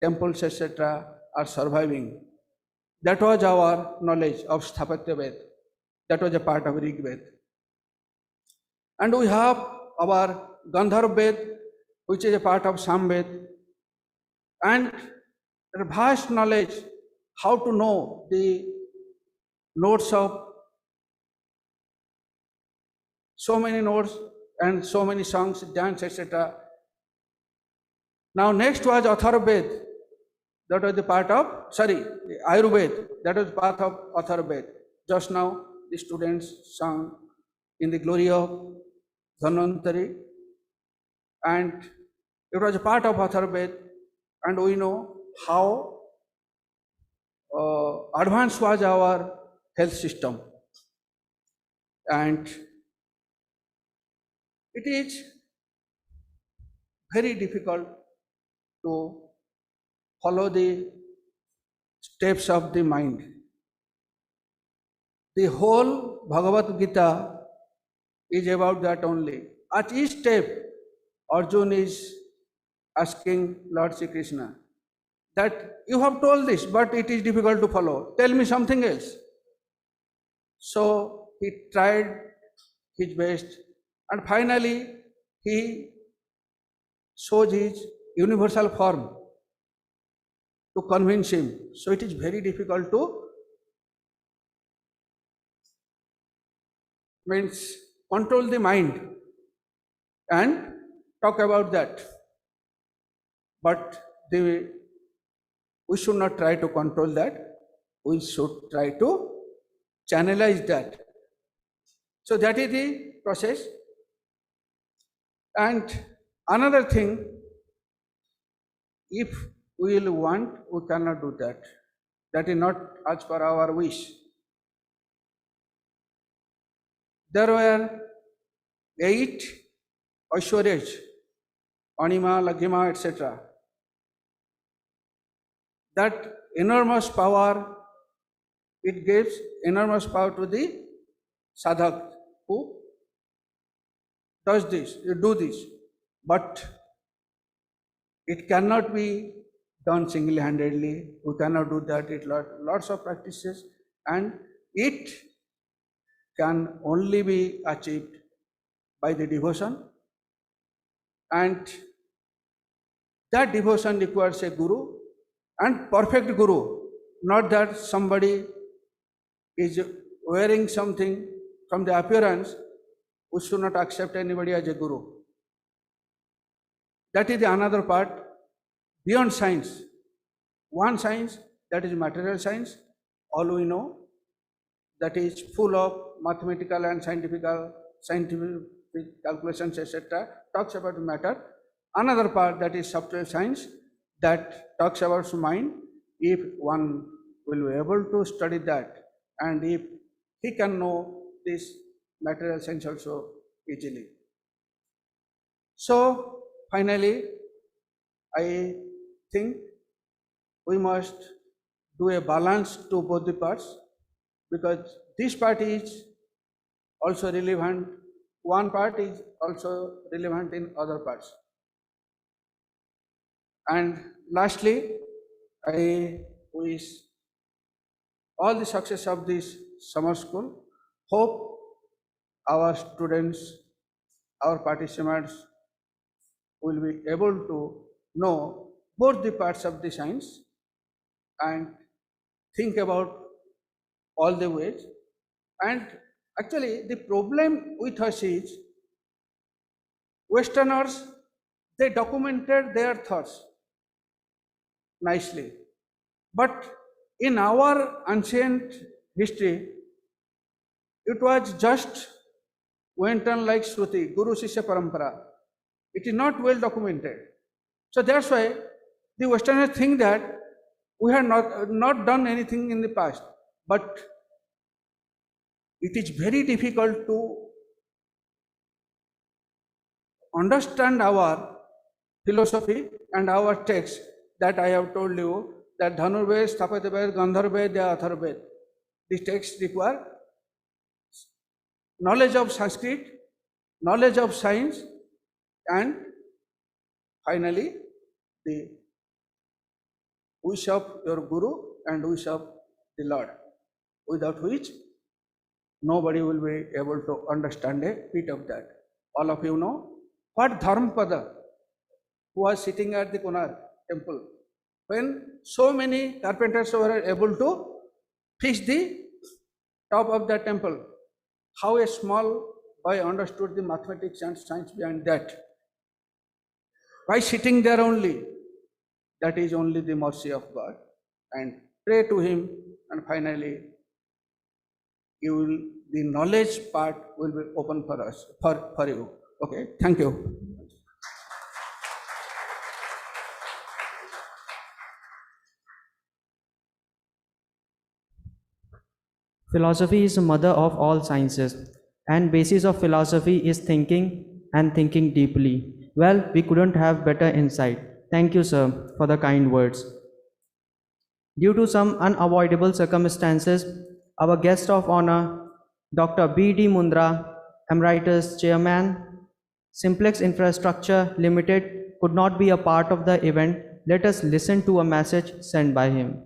temples etc. are surviving. That was our knowledge of Sthapatya Ved. That was a part of Rig Ved. And we have our Gandharva Ved, which is a part of Sam Ved. And there is vast knowledge how to know the notes of so many notes and so many songs, dance, etc. Now next was Atharvaved. That was the part of, Ayurveda. That was part of Atharvaved. Just now the students sang in the glory of Dhanvantari, and it was a part of Atharvaved, and we know how advanced was our health system. And it is very difficult to follow the steps of the mind. The whole Bhagavad Gita is about that only. At each step, Arjun is asking Lord Sri Krishna that you have told this, but it is difficult to follow. Tell me something else. So he tried his best, and finally he shows his universal form to convince him. So it is very difficult to control the mind and talk about that. But we should not try to control that. We should try to channelize that. So that is the process. And another thing, if we will want, we cannot do that. That is not as per our wish. There were 8 Aishwaryas, Anima, Laghima, etc. That enormous power, it gives enormous power to the sadhak who does this, you do this. But it cannot be done single-handedly. We cannot do that. It lots of practices, and it can only be achieved by the devotion, and that devotion requires a guru, and perfect guru, not that somebody is wearing something from the appearance. We should not accept anybody as a guru. That is the another part beyond science. One science, that is material science, all we know, that is full of mathematical and scientific calculations, etc., talks about matter. Another part, that is subtle science, that talks about mind. If one will be able to study that, and if he can know this material science also easily. So finally, I think we must do a balance to both the parts, because this part is also relevant, one part is also relevant in other parts. And lastly, I wish all the success of this summer school. Hope our students, our participants will be able to know both the parts of the science and think about all the ways. And actually the problem with us is Westerners, they documented their thoughts nicely, but in our ancient history it was just went on like Shruti, Guru Shishya Parampara. It is not well documented. So that's why the Westerners think that we have not done anything in the past, but it is very difficult to understand our philosophy and our text that I have told you, that Dhanurved, Sthapatyaved, Gandharved, Atharved. These texts require knowledge of Sanskrit, knowledge of science, and finally the wish of your Guru and wish of the Lord, without which nobody will be able to understand a bit of that. All of you know what Dharmapada, who was sitting at the Konark temple, when so many carpenters were able to fix the top of the temple, how a small boy understood the mathematics and science behind that. By sitting there only, that is only the mercy of God. And pray to Him, and finally the knowledge part will be open for us, for you. Okay, thank you. Philosophy is the mother of all sciences, and basis of philosophy is thinking, and thinking deeply. Well, we couldn't have better insight. Thank you, sir, for the kind words. Due to some unavoidable circumstances, our guest of honor, Dr. B.D. Mundra, Emeritus Chairman, Simplex Infrastructure Limited, could not be a part of the event. Let us listen to a message sent by him.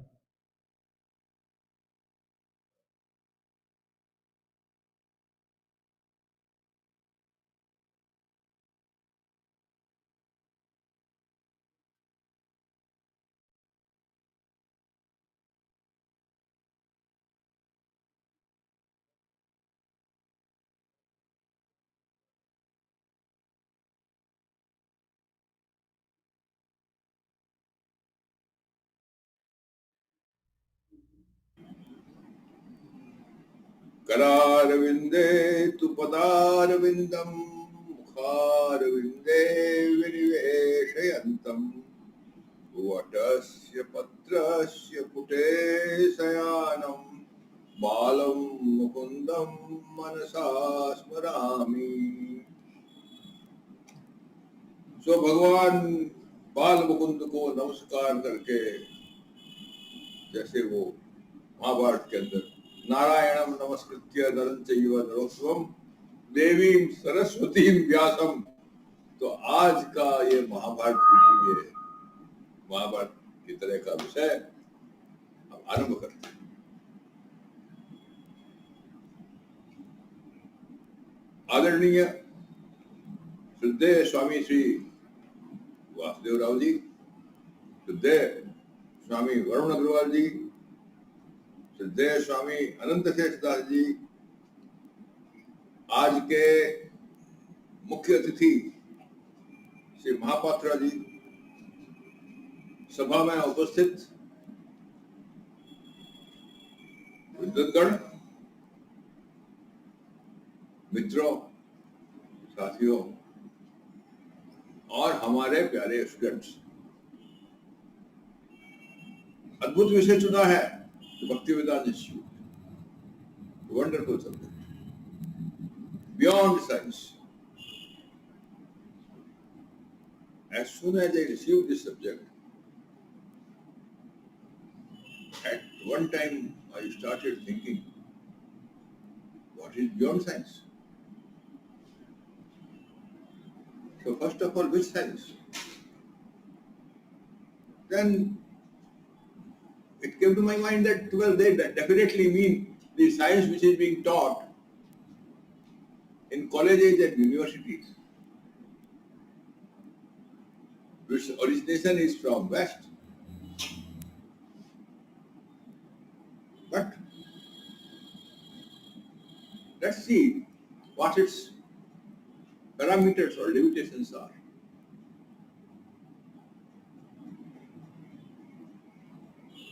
करारविन्दे तु पदारविन्दं मुखारविन्दे विनिवेशयन्तम् वटस्य पत्रस्य पुटे शयानं बालं मुकुन्दं मनसा स्मरामि। सो भगवान बाल मुकुंद को नमस्कार करके, जैसे वो महाभारत के अंदर नारायणम नमस्कृत्य नरं चैव नरोत्तमं देवीं सरस्वतीं व्यासम, तो आज का ये महाभारत रूपी ये महाभारत की तरह का विषय हम आरंभ करते हैं। आदरणीय श्रद्धेय स्वामी श्री वासुदेव राव जी, श्रद्धेय स्वामी वरुण अग्रवाल जी, श्रद्धेय स्वामी अनंत शेष दास जी, आज के मुख्य अतिथि श्री महापात्रा जी, सभा में उपस्थित विद्वद्गण, मित्रों, साथियों और हमारे प्यारे स्टूडेंट्स, अद्भुत विषय चुना है Bhaktivedanta institute, wonderful subject, beyond science. As soon as I received this subject, at one time I started thinking, what is beyond science? So first of all, which science? Then it came to my mind that, well, they definitely mean the science which is being taught in colleges and universities, which origination is from West. But let's see what its parameters or limitations are.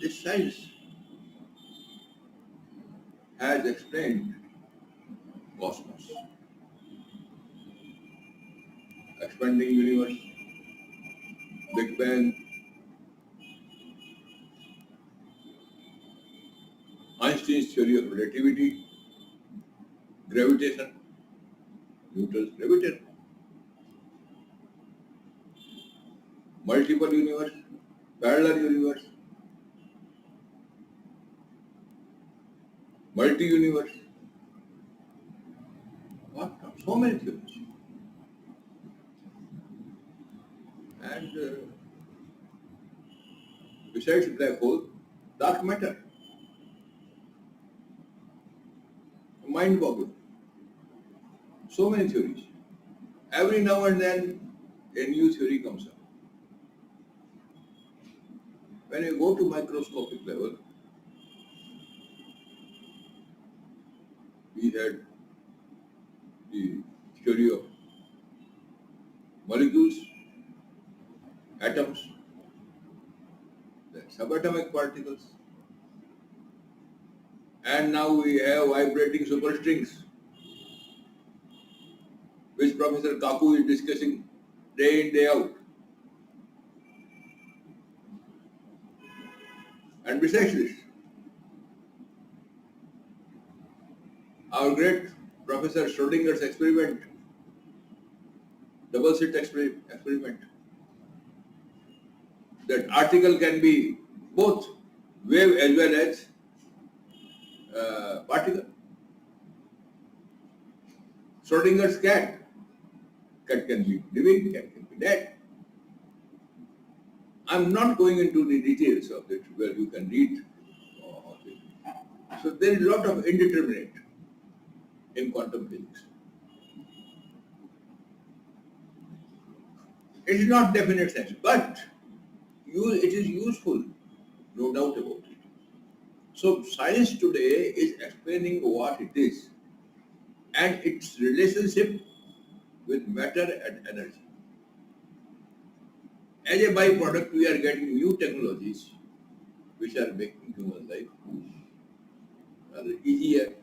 This science has explained cosmos, expanding universe, Big Bang, Einstein's theory of relativity, gravitation, Newton's gravitation, multiple universe, parallel universe, multi-universe. What? So many theories. And besides black hole, dark matter. Mind-boggling. So many theories. Every now and then a new theory comes up. When you go to microscopic level, we had the theory of molecules, atoms, then subatomic particles, and now we have vibrating superstrings, which Professor Kaku is discussing day in, day out. And besides this, our great Professor Schrodinger's experiment, double slit experiment, that article can be both wave as well as particle. Schrodinger's cat. Cat can be living, cat can be dead. I'm not going into the details of it where you can read all this. So there is a lot of indeterminate in quantum physics. It is not definite science, but it is useful, no doubt about it. So science today is explaining what it is and its relationship with matter and energy. As a byproduct, we are getting new technologies which are making human life rather easier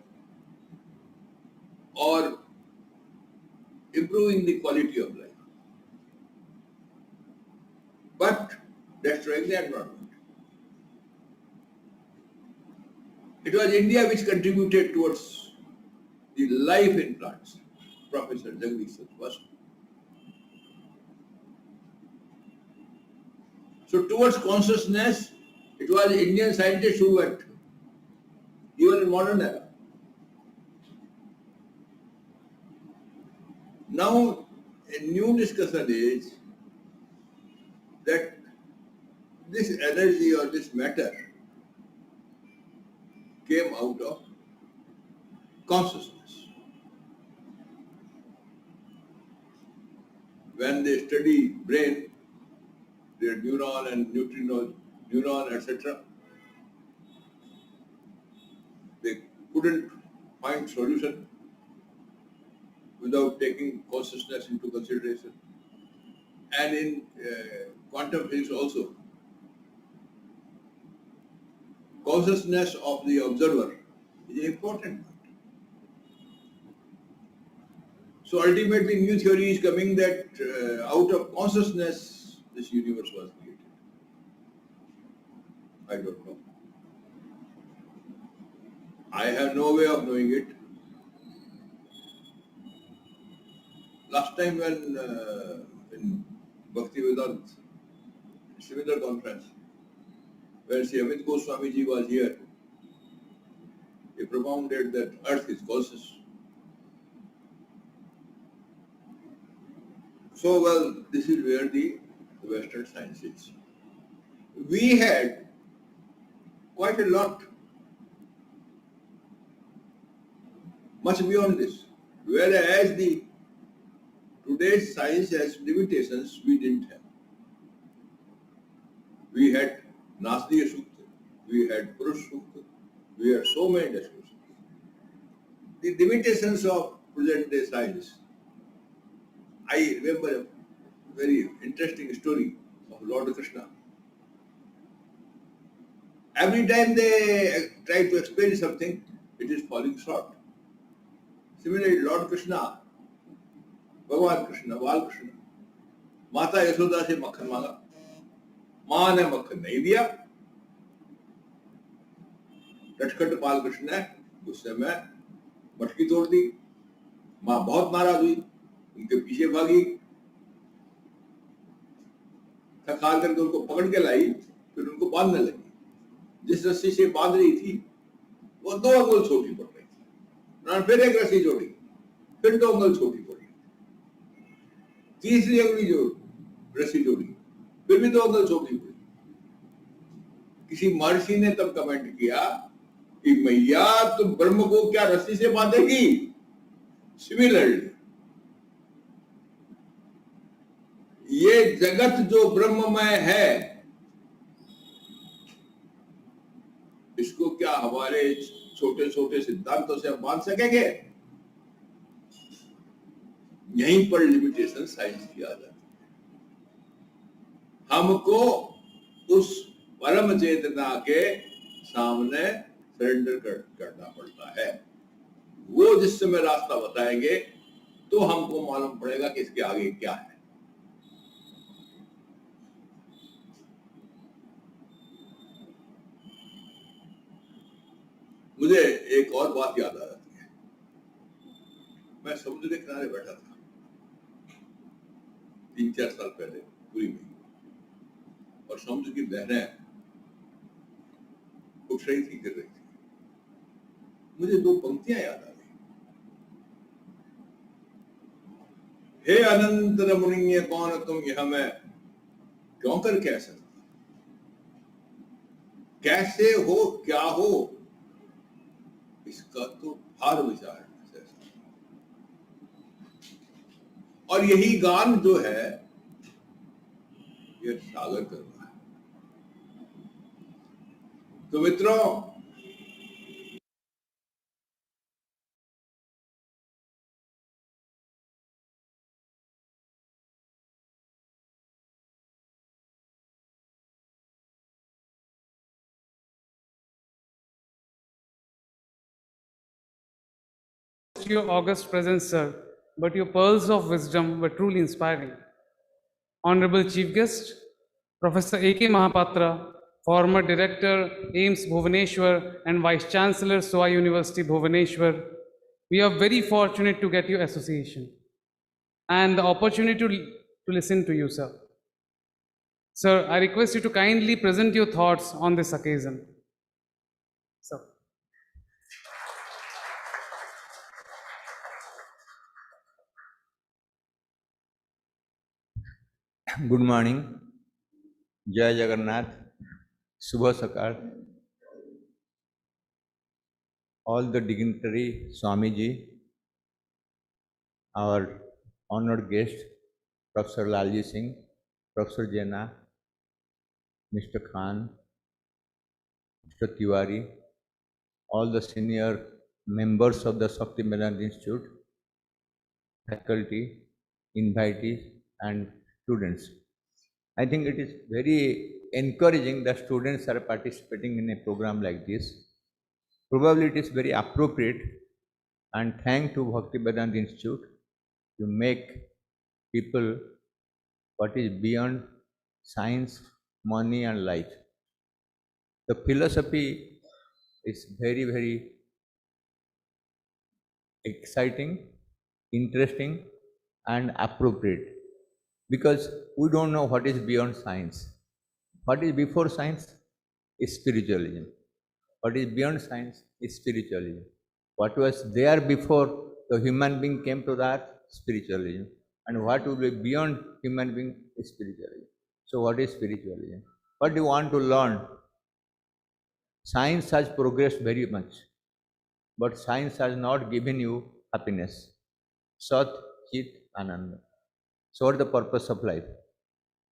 or improving the quality of life, but destroying the environment. It was India which contributed towards the life in plants. Professor Jagdish was. So towards consciousness, it was Indian scientists who went, even in modern era. Now, a new discussion is that this energy or this matter came out of consciousness. When they study brain, their neuron and neuron, etc., they couldn't find solution without taking consciousness into consideration. And in quantum physics also, consciousness of the observer is important. So ultimately new theory is coming that out of consciousness this universe was created. I don't know. I have no way of knowing it. Last time when in Bhaktivedanta similar conference, when Sri Amit Goswami ji was here, he propounded that Earth is conscious. So, well, this is where the Western science is. We had quite a lot, much beyond this. Whereas today's science has limitations we didn't have. We had Nasdiya Sukta, we had Purush Sukta, we had so many descriptions. The limitations of present day science. I remember a very interesting story of Lord Krishna. Every time they try to explain something, it is falling short. Similarly, Lord Krishna, Bhagavan Krishna, Bal Krishna, Mata Yashoda से मक्खन मांगा, माँ ने मक्खन नहीं दिया, नटखट बाल कृष्ण ने गुस्से में मटकी तोड़ दी, माँ बहुत नाराज हुई, उनके पीछे भागी, थका करके उनको पकड़ के लाई, फिर उनको बांधने लगी। जिस रस्सी से बांध रही थी, वो 2 अंगुल छोटी पड़ रही थी। उन्होंने फिर एक रस्सी जोड़ी, फिर 2 अंगुल छोटी पड़ी, तीसरी अंगुली जो रस्सी जोड़ी, फिर भी 2 अंगुल छोटी पड़ी। किसी महर्षि ने तब कमेंट किया कि मैया तुम ब्रह्म को क्या रस्सी से बांधेगी? सिमिलरली ये जगत जो ब्रह्ममय है, इसको क्या हमारे छोटे छोटे सिद्धांतों से हम बांध सकेंगे? यहीं पर लिमिटेशन साइंस की आ जाती है। हमको उस परम चेतना के सामने सरेंडर करना पड़ता है। वो जिस समय रास्ता बताएंगे तो हमको मालूम पड़ेगा कि इसके आगे क्या है। मुझे एक और बात याद आ जाती है। मैं समुद्र के किनारे बैठा था 3-4 साल पहले पुरी में, और समुद्र की लहरें उठ रही थी, गिर रही थी। मुझे दो पंक्तियां याद आ गई। हे अनंत रमणीय कौन तुम यह मैं क्यों कर कह सकता, कैसे हो क्या हो इसका तो भार विचार है। और यही गान जो है ये सागर कर रहा है। तो मित्रों, Your august presence, sir, but your pearls of wisdom were truly inspiring. Honorable Chief Guest, Professor A.K. Mahapatra, former Director, AIMS Bhubaneswar and Vice Chancellor, SOA University Bhubaneswar, we are very fortunate to get your association and the opportunity to listen to you, sir. Sir, I request you to kindly present your thoughts on this occasion. Sir. Good morning, Jai Jagannath, Subha Sakal, all the dignitary Swamiji, our honored guest, Professor Lalji Singh, Professor Jena, Mr. Khan, Mr. Tiwari, all the senior members of the Bhaktivedanta Institute, faculty, invitees, and students. I think it is very encouraging that students are participating in a program like this. Probably it is very appropriate, and thanks to Bhaktivedanta Institute to make people what is beyond science, money and life. The philosophy is very, very exciting, interesting and appropriate, because we don't know what is beyond science. What is before science is spiritualism. What is beyond science is spiritualism. What was there before the human being came to the earth? Spiritualism. And what will be beyond human being is spiritualism. So what is spiritualism? What do you want to learn? Science has progressed very much, but science has not given you happiness. Sat, Chit, Ananda. So what is the purpose of life?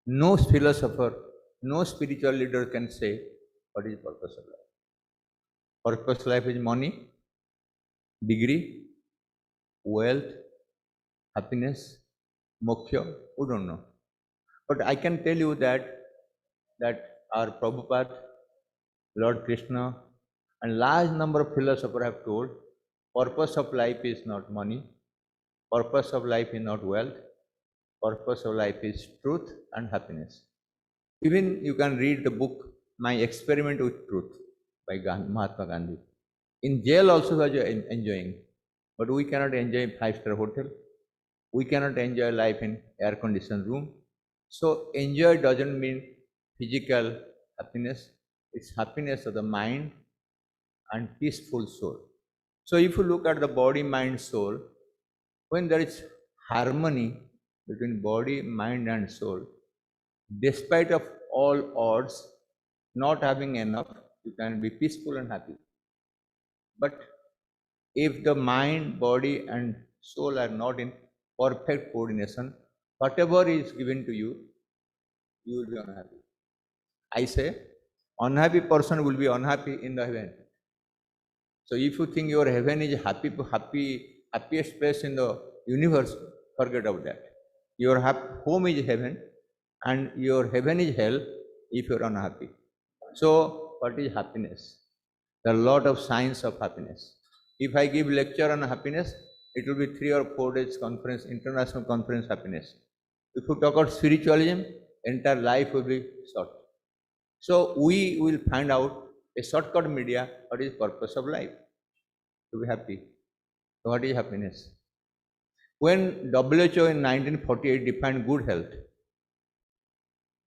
No philosopher, no spiritual leader can say what is the purpose of life. Purpose of life is money, degree, wealth, happiness, moksha, we don't know. But I can tell you that our Prabhupada, Lord Krishna, and large number of philosophers have told, purpose of life is not money, purpose of life is not wealth, purpose of life is truth and happiness. Even you can read the book My Experiment with Truth by Mahatma Gandhi. In jail also we are enjoying, but we cannot enjoy 5-star hotel. We cannot enjoy life in air-conditioned room. So enjoy doesn't mean physical happiness. It's happiness of the mind and peaceful soul. So if you look at the body, mind, soul, when there is harmony between body, mind and soul, despite of all odds, not having enough, you can be peaceful and happy. But if the mind, body and soul are not in perfect coordination, whatever is given to you, you will be unhappy. I say, unhappy person will be unhappy in the heaven. So if you think your heaven is happiest place in the universe, forget about that. Your home is heaven and your heaven is hell if you are unhappy. So what is happiness? There are a lot of science of happiness. If I give lecture on happiness, it will be 3 or 4 days conference, international conference happiness. If you talk about spiritualism, entire life will be short. So we will find out a shortcut media, what is purpose of life? To be happy. So what is happiness? When WHO in 1948 defined good health,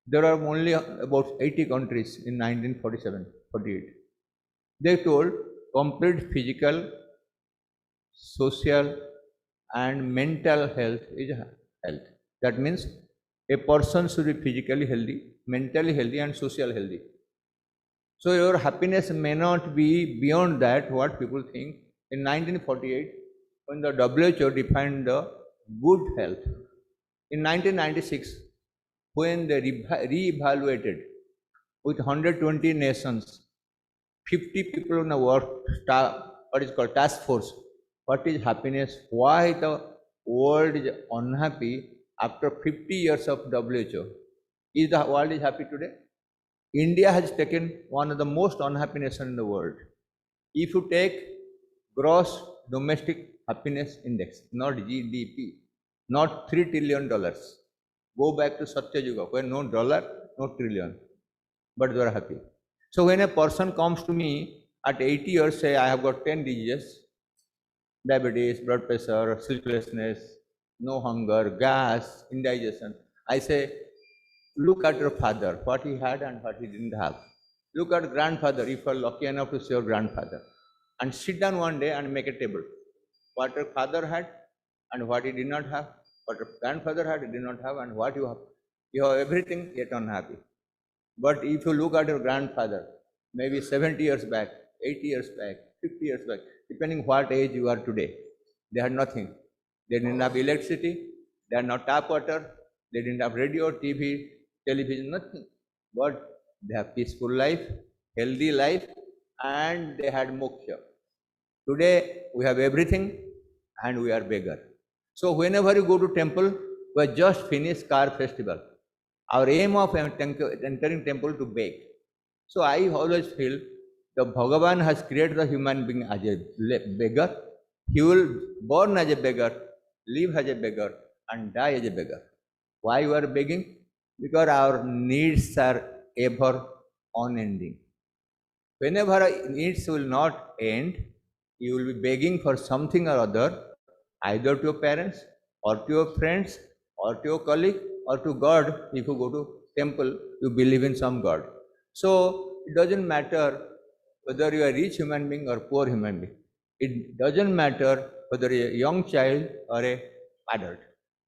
there are only about 80 countries in 1947-48. They told complete physical, social, and mental health is health. That means a person should be physically healthy, mentally healthy, and social healthy. So your happiness may not be beyond that, what people think. In 1948, when the WHO defined the good health, in 1996, when they re-evaluated with 120 nations, 50 people in the world, what is called task force, what is happiness, why the world is unhappy after 50 years of WHO. Is the world is happy today? India has taken one of the most unhappy nations in the world. If you take gross domestic happiness index, not GDP, not $3 trillion, go back to Satya Yuga, where no dollar, no trillion, but they are happy. So when a person comes to me at 80 years, say, I have got 10 diseases, diabetes, blood pressure, sleeplessness, no hunger, gas, indigestion, I say, look at your father, what he had and what he didn't have. Look at grandfather, if you are lucky enough to see your grandfather. And sit down one day and make a table. What your father had and what he did not have, what your grandfather had, he did not have, and what you have. You have everything, yet unhappy. But if you look at your grandfather, maybe 70 years back, 80 years back, 50 years back, depending what age you are today, they had nothing. They didn't have electricity, they had no tap water, they didn't have radio, TV, television, nothing. But they have peaceful life, healthy life, and they had moksha. Today we have everything and we are beggar. So whenever you go to temple, we have just finished car festival. Our aim of entering temple to beg. So I always feel the Bhagavan has created the human being as a beggar. He will born as a beggar, live as a beggar, and die as a beggar. Why we are begging? Because our needs are ever unending. Whenever our needs will not end, you will be begging for something or other, either to your parents, or to your friends, or to your colleague, or to God. If you go to temple, you believe in some God. So it doesn't matter whether you are a rich human being or poor human being. It doesn't matter whether you are a young child or a adult.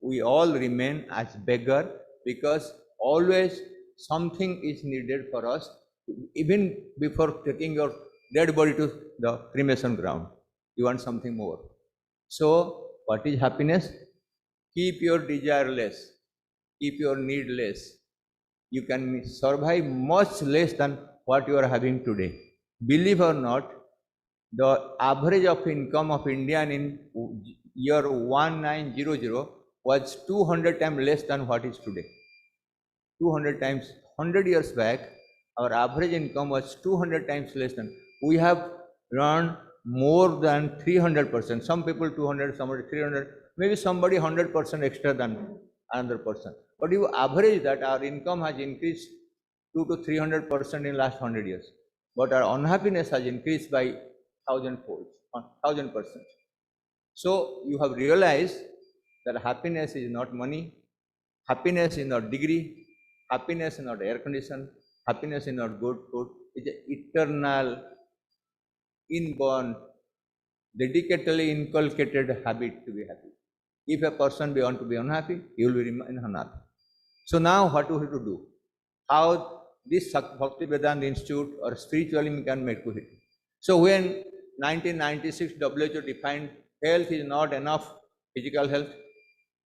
We all remain as beggar because always something is needed for us, even before taking your dead body to the cremation ground. You want something more. So, what is happiness? Keep your desire less, keep your need less. You can survive much less than what you are having today. Believe or not, the average of income of Indian in year 1900 was 200 times less than what is today. 200 times. 100 years back, our average income was 200 times less than. We have earned more than 300%. Some people 200, somebody 300, maybe somebody 100% extra than another person. But you average that, our income has increased 2 to 300% in last 100 years. But our unhappiness has increased by 1,000-fold, 1,000%. So you have realized that happiness is not money, happiness is not degree, happiness is not air condition, happiness is not good food. It's an eternal, inborn, dedicatedly inculcated habit to be happy. If a person want to be unhappy, he will remain unhappy. So now what do we have to do? How this Bhaktivedanta Institute or spiritualism can make it? So when 1996 WHO defined health is not enough, physical health,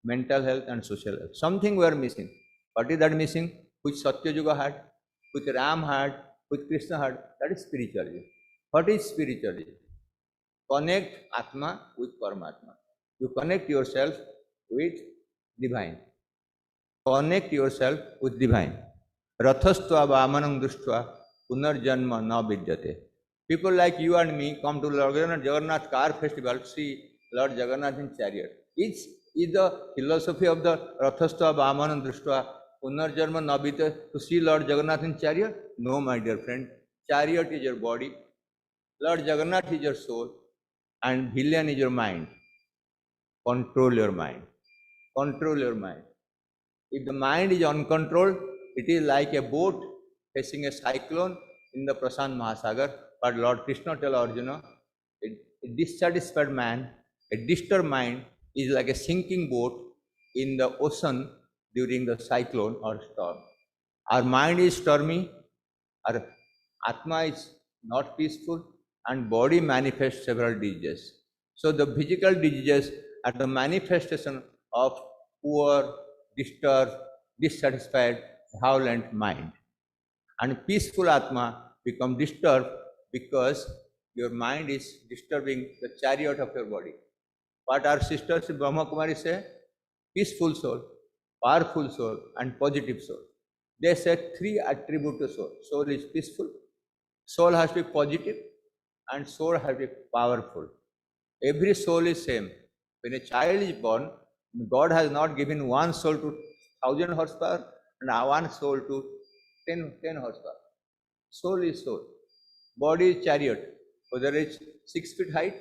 mental health and social health. Something we are missing. What is that missing? Which Satya Yuga had, which Ram had, which Krishna had, that is spiritualism. What is spiritualism? Connect Atma with Paramatma. You connect yourself with divine. Connect yourself with divine. Rathastva vamanam dushtva punarjanma na vidyate. People like you and me come to Lord Jagannath car festival, see Lord Jagannath in chariot. Is the philosophy of the Rathastva vamanam dushtva punarjanma na vidyate to see Lord Jagannath in chariot? No, my dear friend. Chariot is your body, Lord Jagannath is your soul, and villain is your mind. Control your mind. Control your mind. If the mind is uncontrolled, it is like a boat facing a cyclone in the Prashant Mahasagar. But Lord Krishna tells Arjuna, a dissatisfied man, a disturbed mind is like a sinking boat in the ocean during the cyclone or storm. Our mind is stormy, our Atma is not peaceful, and body manifests several diseases. So the physical diseases are the manifestation of poor, disturbed, dissatisfied, violent mind. And peaceful Atma become disturbed because your mind is disturbing the chariot of your body. What our sisters in Brahma Kumari say? Peaceful soul, powerful soul, and positive soul. They say three attributes to soul. Soul is peaceful, soul has to be positive, and soul has to be powerful. Every soul is same. When a child is born, God has not given one soul to 1000 horsepower and one soul to 10 horsepower. Soul is soul. Body is chariot. Whether it's 6 feet height,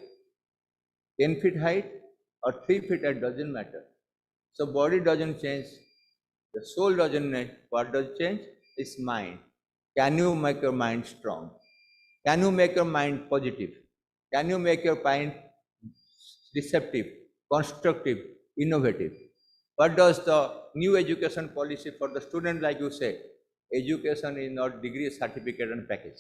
10 feet height, or 3 feet height, doesn't matter. So body doesn't change. The soul doesn't change. What does change? It's mind. Can you make your mind strong? Can you make your mind positive? Can you make your mind receptive, constructive, innovative? What does the new education policy for the student, like you say? Education is not degree, certificate and package.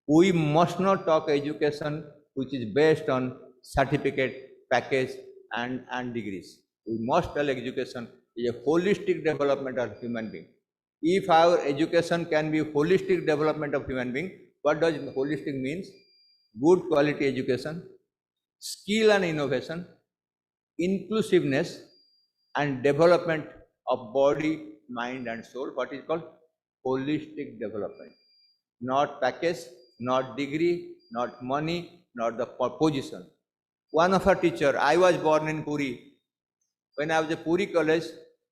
We must not talk education which is based on certificate, package and degrees. We must tell education is a holistic development of human being. If our education can be holistic development of human being, what does holistic means? Good quality education, skill and innovation, inclusiveness and development of body, mind and soul, what is called holistic development. Not package, not degree, not money, not the position. One of our teacher, I was born in Puri. When I was at Puri college,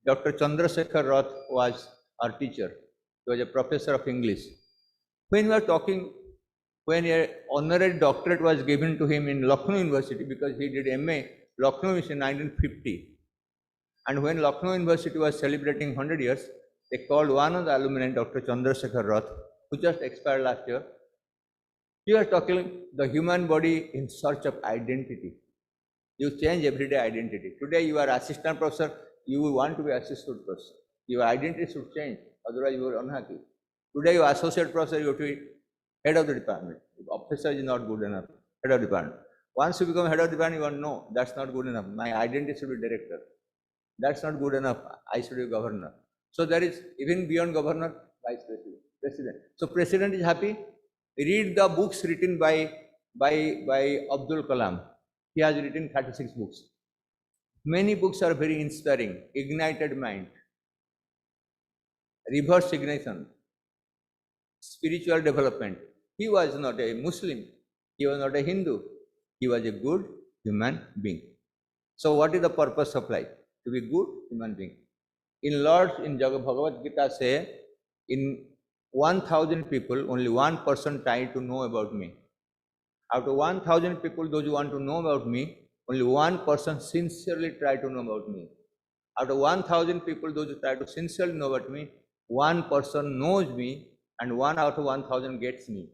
Dr. Chandrasekhar Rath was our teacher. He was a professor of English. When we were talking, when an honorary doctorate was given to him in Lucknow University, because he did MA, Lucknow University in 1950. And when Lucknow University was celebrating 100 years, they called one of the alumni, Dr. Chandrasekhar Rath, who just expired last year. He was talking the human body in search of identity. You change everyday identity. Today you are assistant professor, you will want to be assistant professor. Your identity should change, otherwise you are unhappy. Today you are associate professor, you have to be head of the department. If officer is not good enough, head of the department. Once you become head of the department, you want to know, that's not good enough. My identity should be director. That's not good enough. I should be governor. So there is, even beyond governor, vice president, president. So president is happy. Read the books written by Abdul Kalam. He has written 36 books. Many books are very inspiring. Ignited mind, reverse ignition, spiritual development. He was not a Muslim. He was not a Hindu. He was a good human being. So what is the purpose of life? To be good human being. In Bhagavad Gita say, in 1000 people, only one person tried to know about me. Out of 1000 people, those who want to know about me, only one person sincerely tried to know about me. Out of 1000 people, those who try to sincerely know about me, one person knows me and 1 out of 1000 gets me.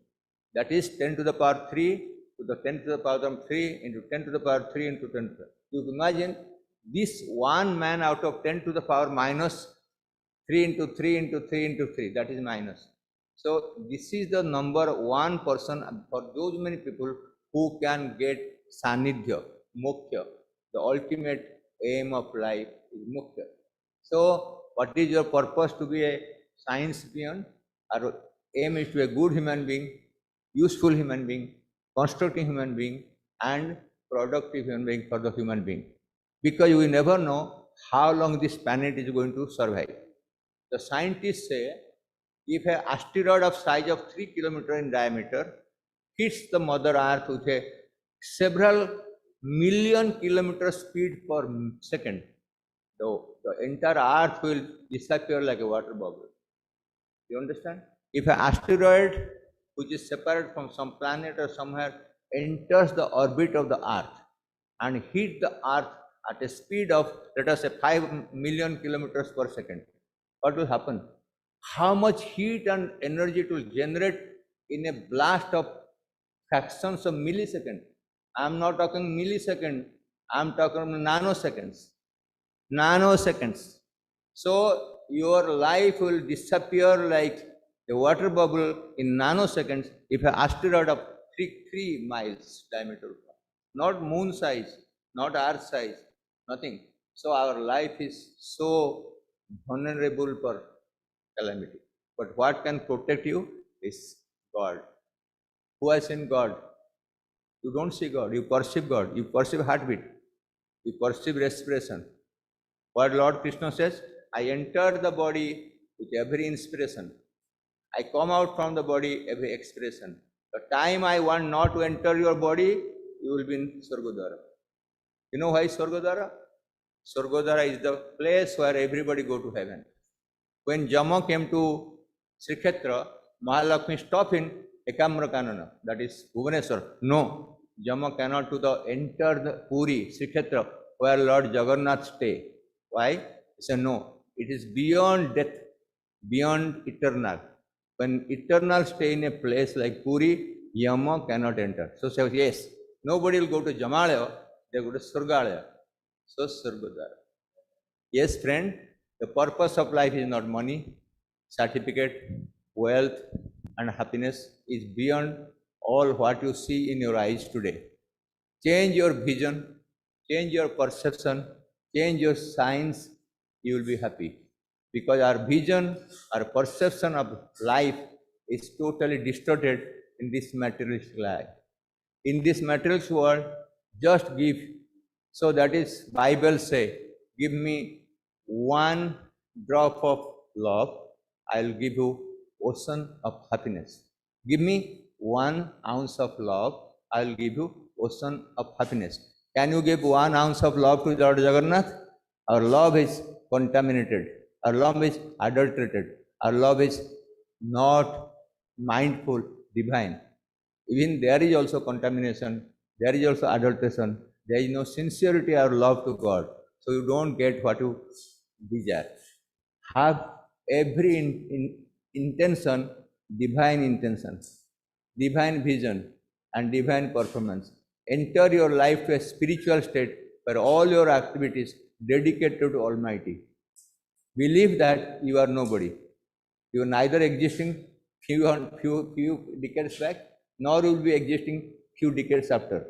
That is 10 to the power 3 to the 10 to the power 3 into 10 to the power 3 into 10 to the power. You imagine this one man out of 10 to the power minus 3 into 3 into 3 into 3, that is minus. So this is the number one person for those many people who can get sanidhya, moksha. The ultimate aim of life is moksha. So what is your purpose? To be a science peon? Our aim is to be a good human being, useful human being, constructive human being and productive human being for the human being. Because we never know how long this planet is going to survive. The scientists say, if an asteroid of size of 3 kilometers in diameter hits the Mother Earth with a several million kilometer speed per second, the entire Earth will disappear like a water bubble. You understand? If an asteroid which is separate from some planet or somewhere enters the orbit of the Earth and hit the Earth at a speed of, let us say, 5 million kilometers per second, what will happen? How much heat and energy it will generate in a blast of fractions of millisecond. I'm not talking millisecond, I'm talking nanoseconds. Nanoseconds. So your life will disappear like a water bubble in nanoseconds if an asteroid of 3 miles diameter, not moon size, not earth size, nothing. So our life is so vulnerable for calamity. But what can protect you is God. Who has seen God? You don't see God, you perceive God, you perceive heartbeat, you perceive respiration. What Lord Krishna says, I enter the body with every inspiration. I come out from the body every expression. The time I want not to enter your body, you will be in Swargodara. You know why Swargodara? Swargodara is the place where everybody go to heaven. When Jama came to Sri Kshetra, Mahalakshmi stopped in Ekamra Kanana, that is Bhubaneswar. No, Jama cannot enter the Puri, Sri Kshetra, where Lord Jagannath stay. Why? He said, no, it is beyond death, beyond eternal. When eternal stay in a place like Puri, Yama cannot enter. So say, yes, nobody will go to Jamalaya, they go to Surgalaya. So Surgodara. Yes, friend, the purpose of life is not money, certificate, wealth, and happiness is beyond all what you see in your eyes today. Change your vision, change your perception, change your signs, you will be happy. Because our vision, our perception of life is totally distorted in this materialistic life. In this materialistic world, just give. So that is Bible say, give me one drop of love, I'll give you ocean of happiness. Give me 1 ounce of love, I'll give you ocean of happiness. Can you give 1 ounce of love to Lord Jagannath? Our love is contaminated. Our love is adulterated. Our love is not mindful, divine. Even there is also contamination, there is also adulteration, there is no sincerity or love to God. So you don't get what you desire. Have every intention, divine vision, and divine performance. Enter your life to a spiritual state where all your activities dedicated to Almighty. Believe that you are nobody. You are neither existing few decades back, nor will be existing few decades after.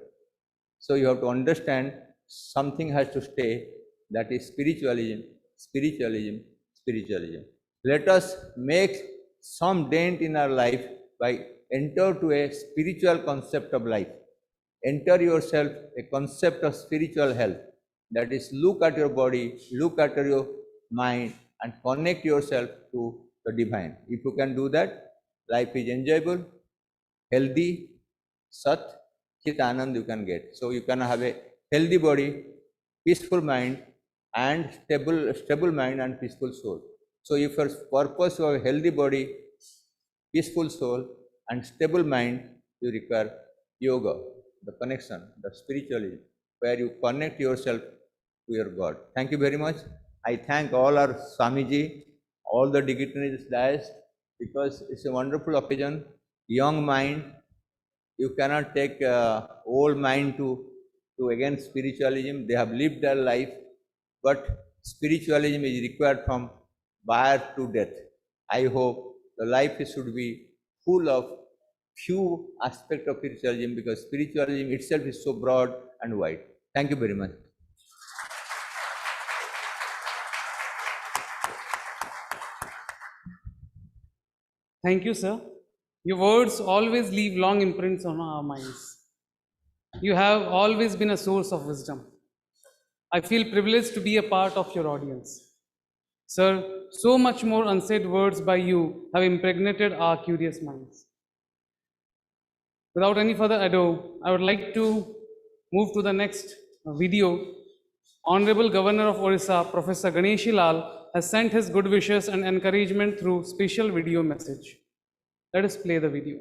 So you have to understand something has to stay, that is spiritualism, spiritualism, spiritualism. Let us make some dent in our life by enter to a spiritual concept of life. Enter yourself a concept of spiritual health. That is, look at your body, look at your mind, and connect yourself to the divine. If you can do that, life is enjoyable, healthy, sat, chit anand you can get. So you can have a healthy body, peaceful mind, and stable mind and peaceful soul. So if your purpose of a healthy body, peaceful soul, and stable mind, you require yoga, the connection, the spiritualism, where you connect yourself to your God. Thank you very much. I thank all our Swamiji, all the dignitaries dais, because it's a wonderful occasion. Young mind, you cannot take old mind to against spiritualism. They have lived their life, but spiritualism is required from birth to death. I hope the life should be full of few aspects of spiritualism, because spiritualism itself is so broad and wide. Thank you very much. Thank you, sir. Your words always leave long imprints on our minds. You have always been a source of wisdom. I feel privileged to be a part of your audience. Sir, so much more unsaid words by you have impregnated our curious minds. Without any further ado, I would like to move to the next video. Honorable Governor of Orissa, Professor Ganeshi Lal, has sent his good wishes and encouragement through special video message. Let us play the video.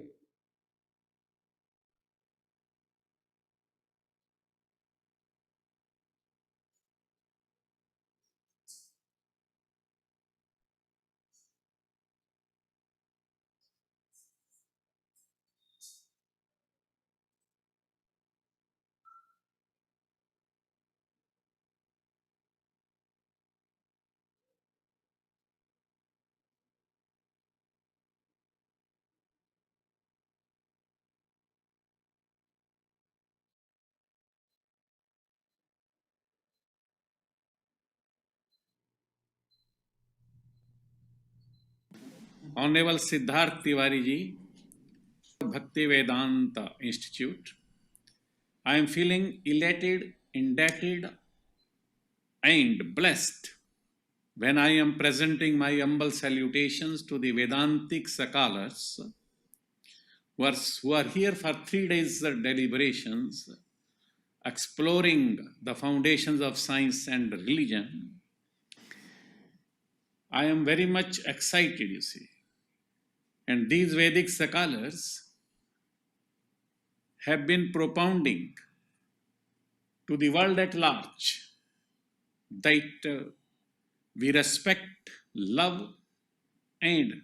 Honorable Siddharth Tiwari ji, Bhaktivedanta Institute. I am feeling elated, indebted, and blessed when I am presenting my humble salutations to the Vedantic scholars who are here for 3 days deliberations, exploring the foundations of science and religion. I am very much excited, you see. And these Vedic scholars have been propounding to the world at large that we respect, love, and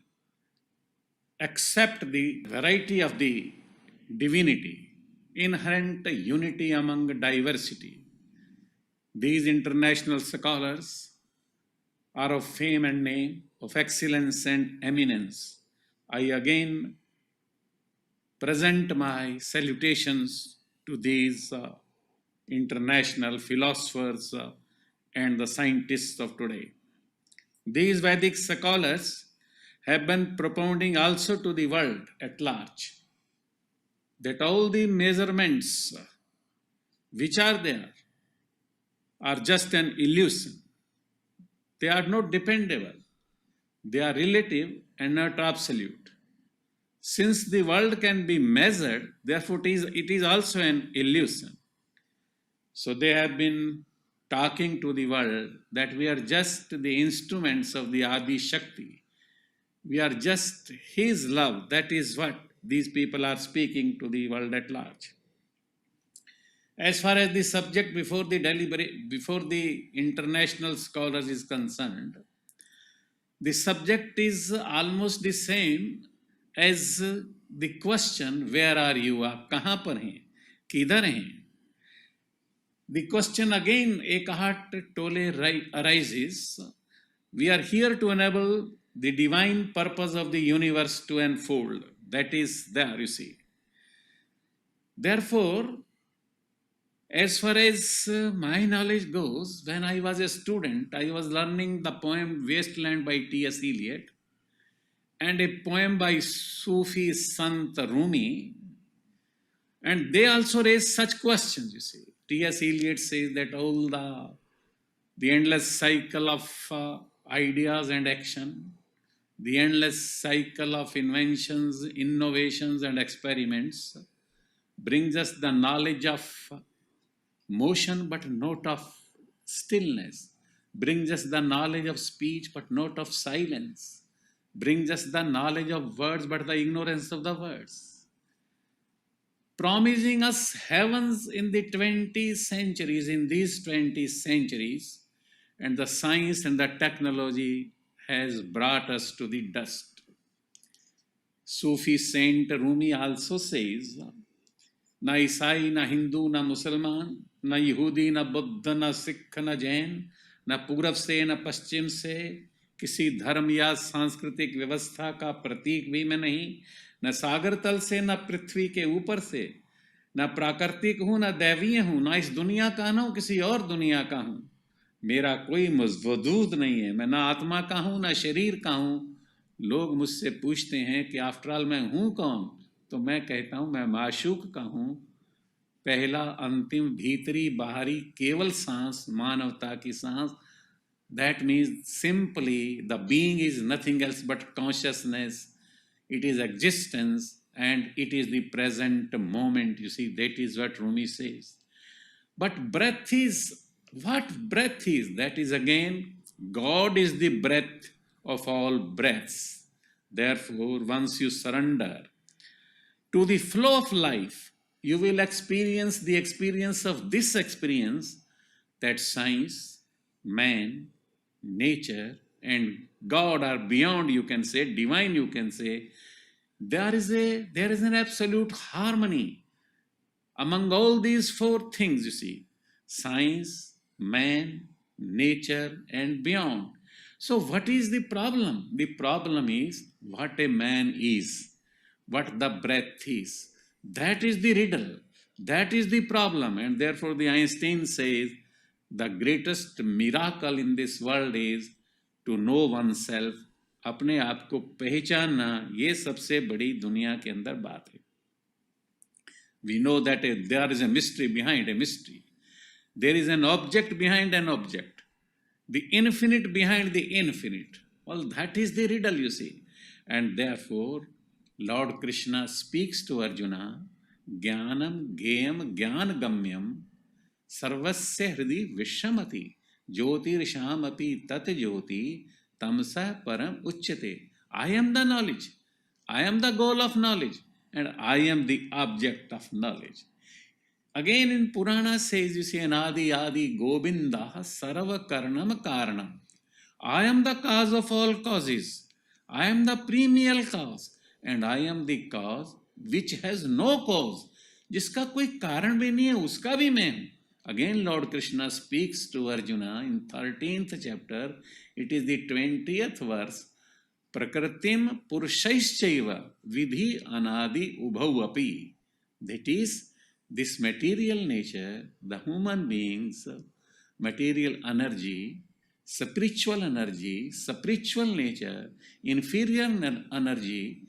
accept the variety of the divinity, inherent unity among diversity. These international scholars are of fame and name, of excellence and eminence. I again present my salutations to these international philosophers and the scientists of today. These Vedic scholars have been propounding also to the world at large that all the measurements which are there are just an illusion. They are not dependable. They are relative and not absolute. Since the world can be measured, therefore it is also an illusion. So they have been talking to the world that we are just the instruments of the Adi Shakti. We are just His love. That is what these people are speaking to the world at large. As far as the subject before the international scholars is concerned, the subject is almost the same as the question, where are you? आप कहाँ पर हैं? किधर हैं? The question again, ek heart tole arises. We are here to enable the divine purpose of the universe to unfold. That is there, you see. Therefore, as far as my knowledge goes, when I was a student, I was learning the poem Wasteland by T.S. Eliot and a poem by Sufi Sant Rumi, and they also raise such questions, you see. T.S. Eliot says that all the endless cycle of ideas and action, the endless cycle of inventions, innovations, and experiments brings us the knowledge of motion but not of stillness, brings us the knowledge of speech but not of silence, brings us the knowledge of words but the ignorance of the words, promising us heavens in the 20th centuries, in these 20th centuries, and the science and the technology has brought us to the dust. Sufi Saint Rumi also says, na Isai, na Hindu, na Musalman, na Yehudi, na Buddha, na Sikh, na Jain, na पूरब से न पश्चिम से किसी धर्म या सांस्कृतिक व्यवस्था का प्रतीक भी मैं नहीं, न सागर तल से न पृथ्वी के ऊपर से, न प्राकृतिक हूँ न दैवीय हूँ, न इस दुनिया का हूँ किसी और दुनिया का हूँ, मेरा कोई वजूद नहीं है, मैं ना आत्मा का हूँ ना शरीर का हूँ। लोग मुझसे पूछते हैं कि आफ्टर ऑल मैं हूँ कौन, तो मैं कहता हूँ मैं माशूक का हूँ, पहला अंतिम भीतरी बाहरी केवल सांस, मानवता की सांस। That means simply the being is nothing else but consciousness. It is existence and it is the present moment. You see, that is what Rumi says. But breath is, what breath is? That is again, God is the breath of all breaths. Therefore, once you surrender to the flow of life, you will experience the experience of this experience, that science, man, nature, and God are beyond, you can say, divine, you can say. There is an absolute harmony among all these four things, you see: science, man, nature, and beyond. So what is the problem? The problem is what a man is, what the breath is. That is the riddle. That is the problem. And therefore the Einstein says the greatest miracle in this world is to know oneself अपने आप को पहचानना, ये सबसे बड़ी दुनिया के अंदर बात है. We know that there is a mystery behind a mystery. There is an object behind an object. The infinite behind the infinite. Well, that is the riddle, you see. And therefore, Lord Krishna speaks to Arjuna, Jnanam Gayam Jnana Gamyam Sarvasya Hridi Vishamati Jyotirshamapi Tat Jyoti Tamsa Param Uchyate. I am the knowledge. I am the goal of knowledge. And I am the object of knowledge. Again in Purana says, you see, Anadi Adi Govinda Sarva Karnam Karanam. I am the cause of all causes. I am the perennial cause. And I am the cause which has no cause. जिसका कोई कारण भी नहीं है, उसका भी मैं हूँ. Again Lord Krishna speaks to Arjuna in 13th chapter. It is the 20th verse. Prakritim Purushaishchaiva Vidhi Anadi Ubhau Api. That is, this material nature, the human beings, material energy, spiritual nature, inferior energy,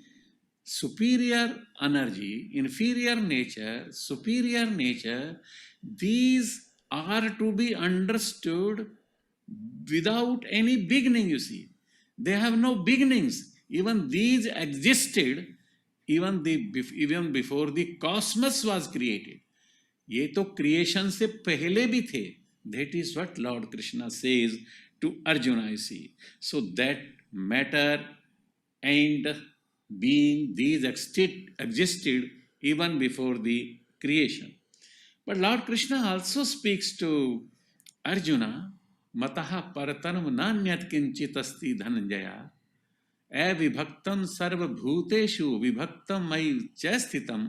superior energy, inferior nature, superior nature, these are to be understood without any beginning, you see. They have no beginnings. Even these existed even before the cosmos was created. ये तो creation से पहले भी थे. That is what Lord Krishna says to Arjuna, you see. So that matter and being, these existed even before the creation. But Lord Krishna also speaks to Arjuna, Mataha Paratanam Nanyat Kinchit Asti Dhananjaya. अविभक्तम सर्वभूतेषु विभक्तम मयि च स्थितम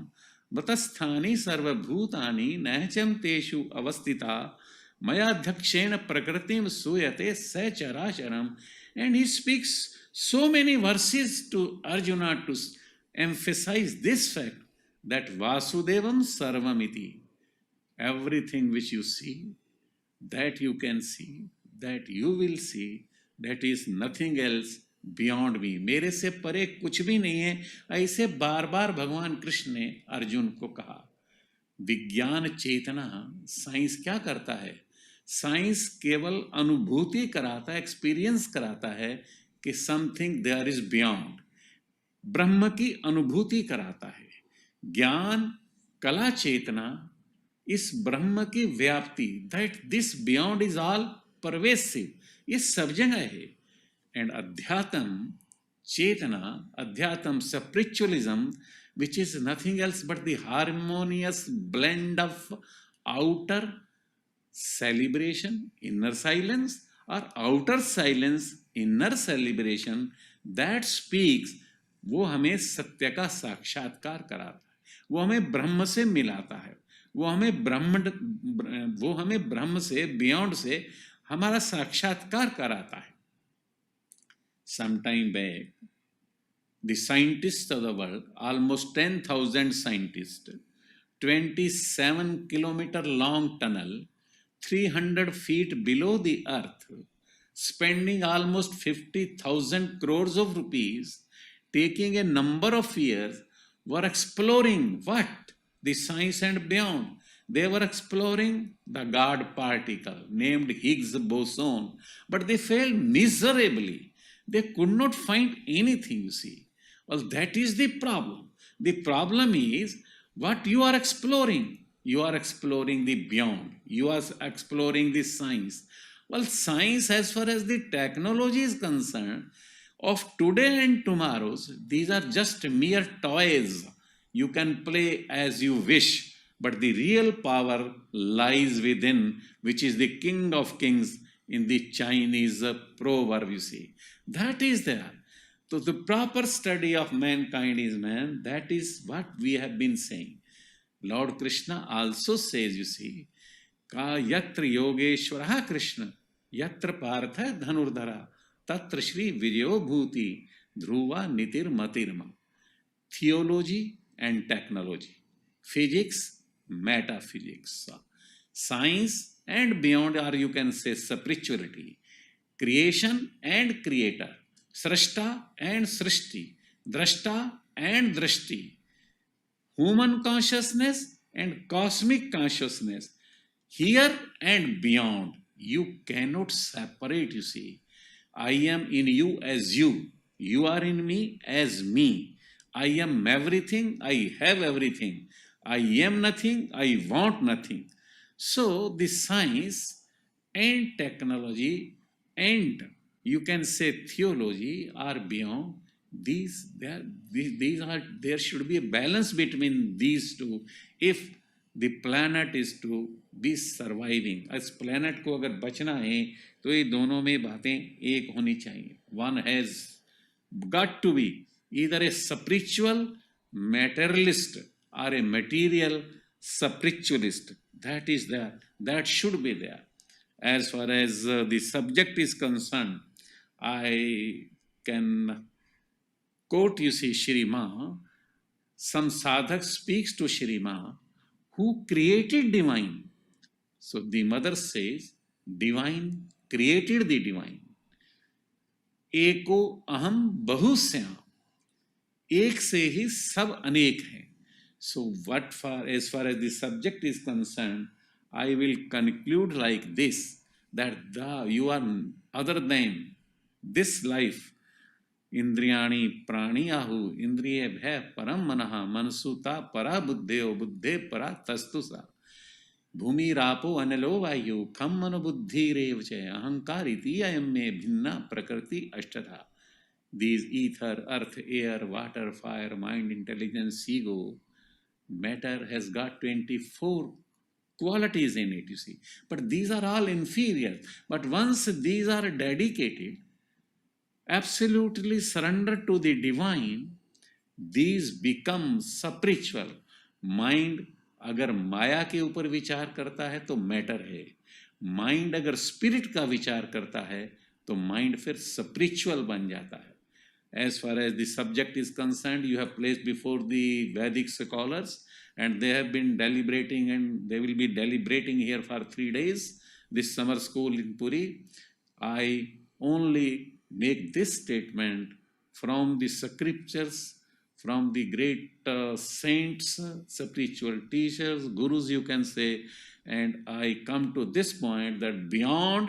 मतस्थानि सर्वभूतानि नहचम तेषु अवस्थिता मयाध्यक्षेण प्रकृतिम सूयते स चराचरम. And he speaks so many verses to Arjuna to emphasize this fact that Vasudevam Sarvamiti. Everything which you see, that you can see, that you will see, that is nothing else beyond me. मेरे से परे कुछ भी नहीं है. ऐसे बार बार भगवान कृष्ण ने अर्जुन को कहा. विज्ञान चेतना, साइंस क्या करता है? साइंस केवल अनुभूति कराता है, एक्सपीरियंस कराता है कि समथिंग देयर इज बियॉन्ड. ब्रह्म की अनुभूति कराता है. ज्ञान, कला, चेतना इस ब्रह्म की व्याप्ति, that this beyond is all pervasive, ये सब जगह है. And Adhyatam, Chetana, Adhyatam, spiritualism, which is nothing else but the harmonious blend of outer celebration, inner silence, or outer silence, inner celebration, that speaks, वो हमें सत्य का साक्षात्कार कराता है, वो हमें ब्रह्म से मिलाता है, वो हमें ब्रह्म से, बियॉन्ड से हमारा साक्षात्कार कराता है. Some time back, the scientists of the world, almost 10,000 scientists, 27-kilometer long tunnel, 300 feet below the earth, spending almost 50,000 crores of rupees, taking a number of years, were exploring what? The science and beyond. They were exploring the God particle named Higgs boson, but they failed miserably. They could not find anything, you see. Well, that is the problem. The problem is what you are exploring. You are exploring the beyond. You are exploring the science. Well, science, as far as the technology is concerned, of today and tomorrow's, these are just mere toys. You can play as you wish, but the real power lies within, which is the King of Kings in the Chinese proverb, you see. That is there. So the proper study of mankind is man. That is what we have been saying. Lord Krishna also says, you see, Ka yatra yogeshwara Krishna, yatra partha dhanurdhara, tatra shri viryo bhuti, dhruva nitir matirma. Theology and technology, physics, metaphysics, science and beyond, or you can say spirituality, creation and creator, Srashta and Srishti, Drashta and Drashti, human consciousness and cosmic consciousness, here and beyond. You cannot separate, you see. I am in you as you are in me as me. I am everything, I have everything. I am nothing, I want nothing. So, the science and technology and you can say theology are beyond these. These are, there should be a balance between these two if the planet is to be surviving. इस planet को अगर बचना है तो ये दोनों में बातें एक होनी चाहिए. One has got to be either a spiritual materialist or a material spiritualist. That is there. That should be there. As far as the subject is concerned, I can quote, you see, Shri Ma. Some sadhak speaks to Shri Ma, who created divine. So the mother says, divine created the divine. एको अहम बहुश्याम, एक से ही सब अनेक हैं. So as far as the subject is concerned, I will conclude like this, that you are other than this life. Indriyani praniyahu, indriye bhai param manaha, mansuta para buddheo, buddhe para tastusa. Bhumi rapport अनलो वायु खम मन बुद्धि रेव च अहंकार इति अयम में भिन्ना प्रकृति अष्टधा. These ether, earth, air, water, fire, mind, intelligence, ego, matter has got 24 qualities in it, you see. But these are all inferior. But once these are dedicated, absolutely surrendered to the divine, these become spiritual. Mind अगर माया के ऊपर विचार करता है तो matter है. Mind अगर spirit का विचार करता है तो माइंड फिर स्पिरिचुअल बन जाता है. As far as the subject is concerned, you have placed before the Vedic scholars and they have been deliberating and they will be deliberating here for 3 days, this summer school in Puri. I only make this statement from the scriptures, from the great saints, spiritual teachers, gurus you can say, and I come to this point that beyond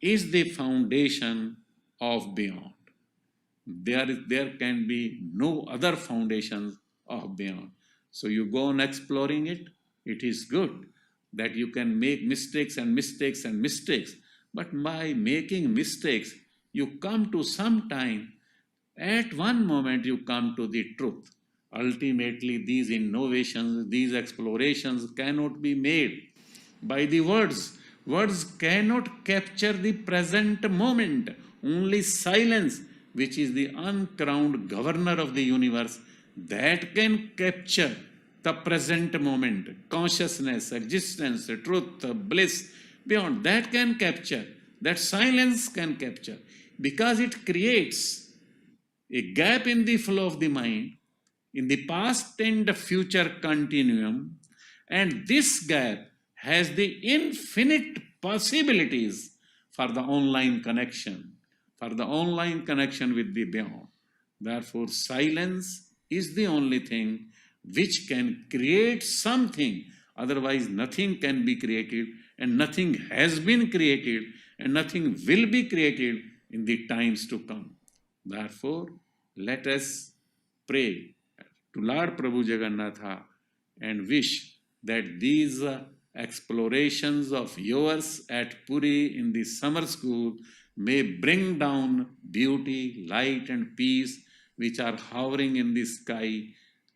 is the foundation of beyond. There can be no other foundations of beyond. So you go on exploring it. It is good that you can make mistakes and mistakes and mistakes, but by making mistakes, you come to some time, at one moment you come to the truth. Ultimately, these innovations, these explorations cannot be made by the words. Words cannot capture the present moment. Only silence, which is the uncrowned governor of the universe, that can capture the present moment. Consciousness, existence, truth, bliss, beyond that can capture. That silence can capture. Because it creates a gap in the flow of the mind, in the past and the future continuum, and this gap has the infinite possibilities for the online connection, with the beyond. Therefore, silence is the only thing which can create something, otherwise nothing can be created, and nothing has been created, and nothing will be created in the times to come. Therefore, let us pray to Lord Prabhu Jagannatha and wish that these explorations of yours at Puri in the summer school may bring down beauty, light and peace which are hovering in the sky,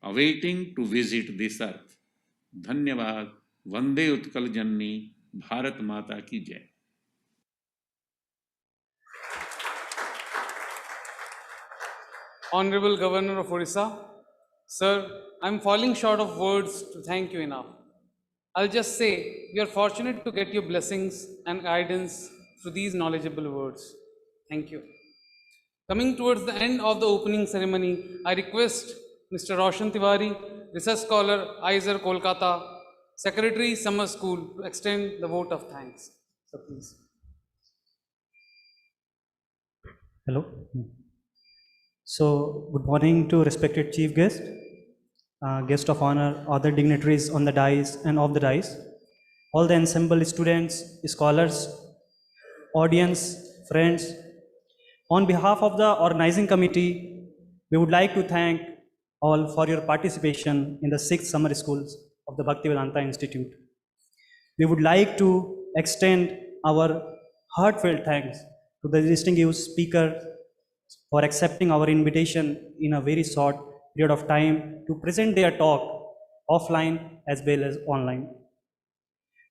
awaiting to visit this earth. Dhanyavad. Vande Utkal Janni. Bharat Mata ki Jai. Honorable Governor of Orissa, Sir, I'm falling short of words to thank you enough. I'll just say, we are fortunate to get your blessings and guidance through these knowledgeable words. Thank you. Coming towards the end of the opening ceremony, I request Mr. Roshan Tiwari, Research Scholar, ISER, Kolkata, Secretary, Summer School, to extend the vote of thanks. So please. Hello. So, good morning to respected chief guest, guest of honor, other dignitaries on the dais and off the dais, all the assembled students, scholars, audience, friends. On behalf of the organizing committee, we would like to thank all for your participation in the 6th summer schools of the Bhaktivedanta Institute. We would like to extend our heartfelt thanks to the distinguished speaker for accepting our invitation in a very short period of time to present their talk offline as well as online.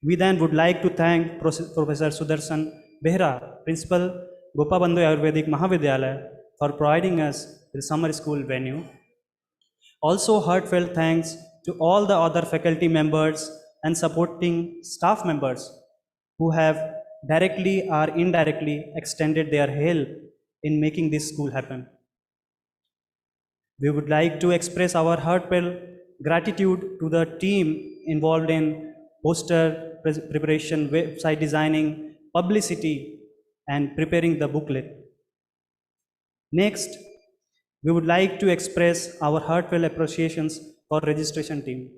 We then would like to thank Professor Sudarshan Behra, Principal Gopabandhu Ayurvedic Mahavidyalaya, for providing us with summer school venue. Also heartfelt thanks to all the other faculty members and supporting staff members who have directly or indirectly extended their help in making this school happen. We would like to express our heartfelt gratitude to the team involved in poster preparation, website designing, publicity, and preparing the booklet. Next, we would like to express our heartfelt appreciations for registration team.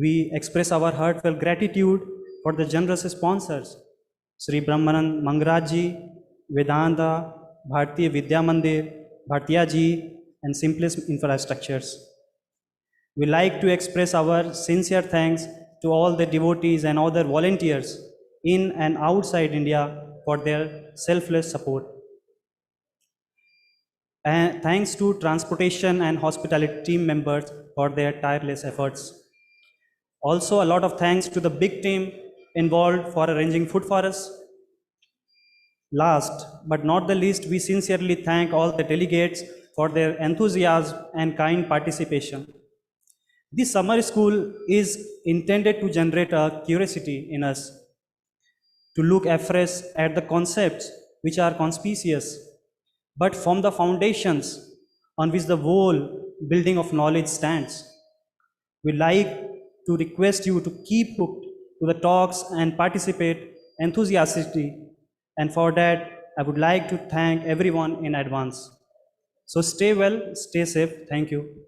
We express our heartfelt gratitude for the generous sponsors, Sri Brahmanand Mangraji, Vedanta, Bhartiya Vidya Mandir, Bhartiya Ji, and Simplest Infrastructures. We like to express our sincere thanks to all the devotees and other volunteers in and outside India for their selfless support. And thanks to transportation and hospitality team members for their tireless efforts. Also, a lot of thanks to the big team involved for arranging food for us. Last but not the least, we sincerely thank all the delegates for their enthusiasm and kind participation. This summer school is intended to generate a curiosity in us, to look afresh at the concepts which are conspicuous, but from the foundations on which the whole building of knowledge stands. We like to request you to keep hooked to the talks and participate enthusiastically, and for that, I would like to thank everyone in advance. So stay well, stay safe. Thank you.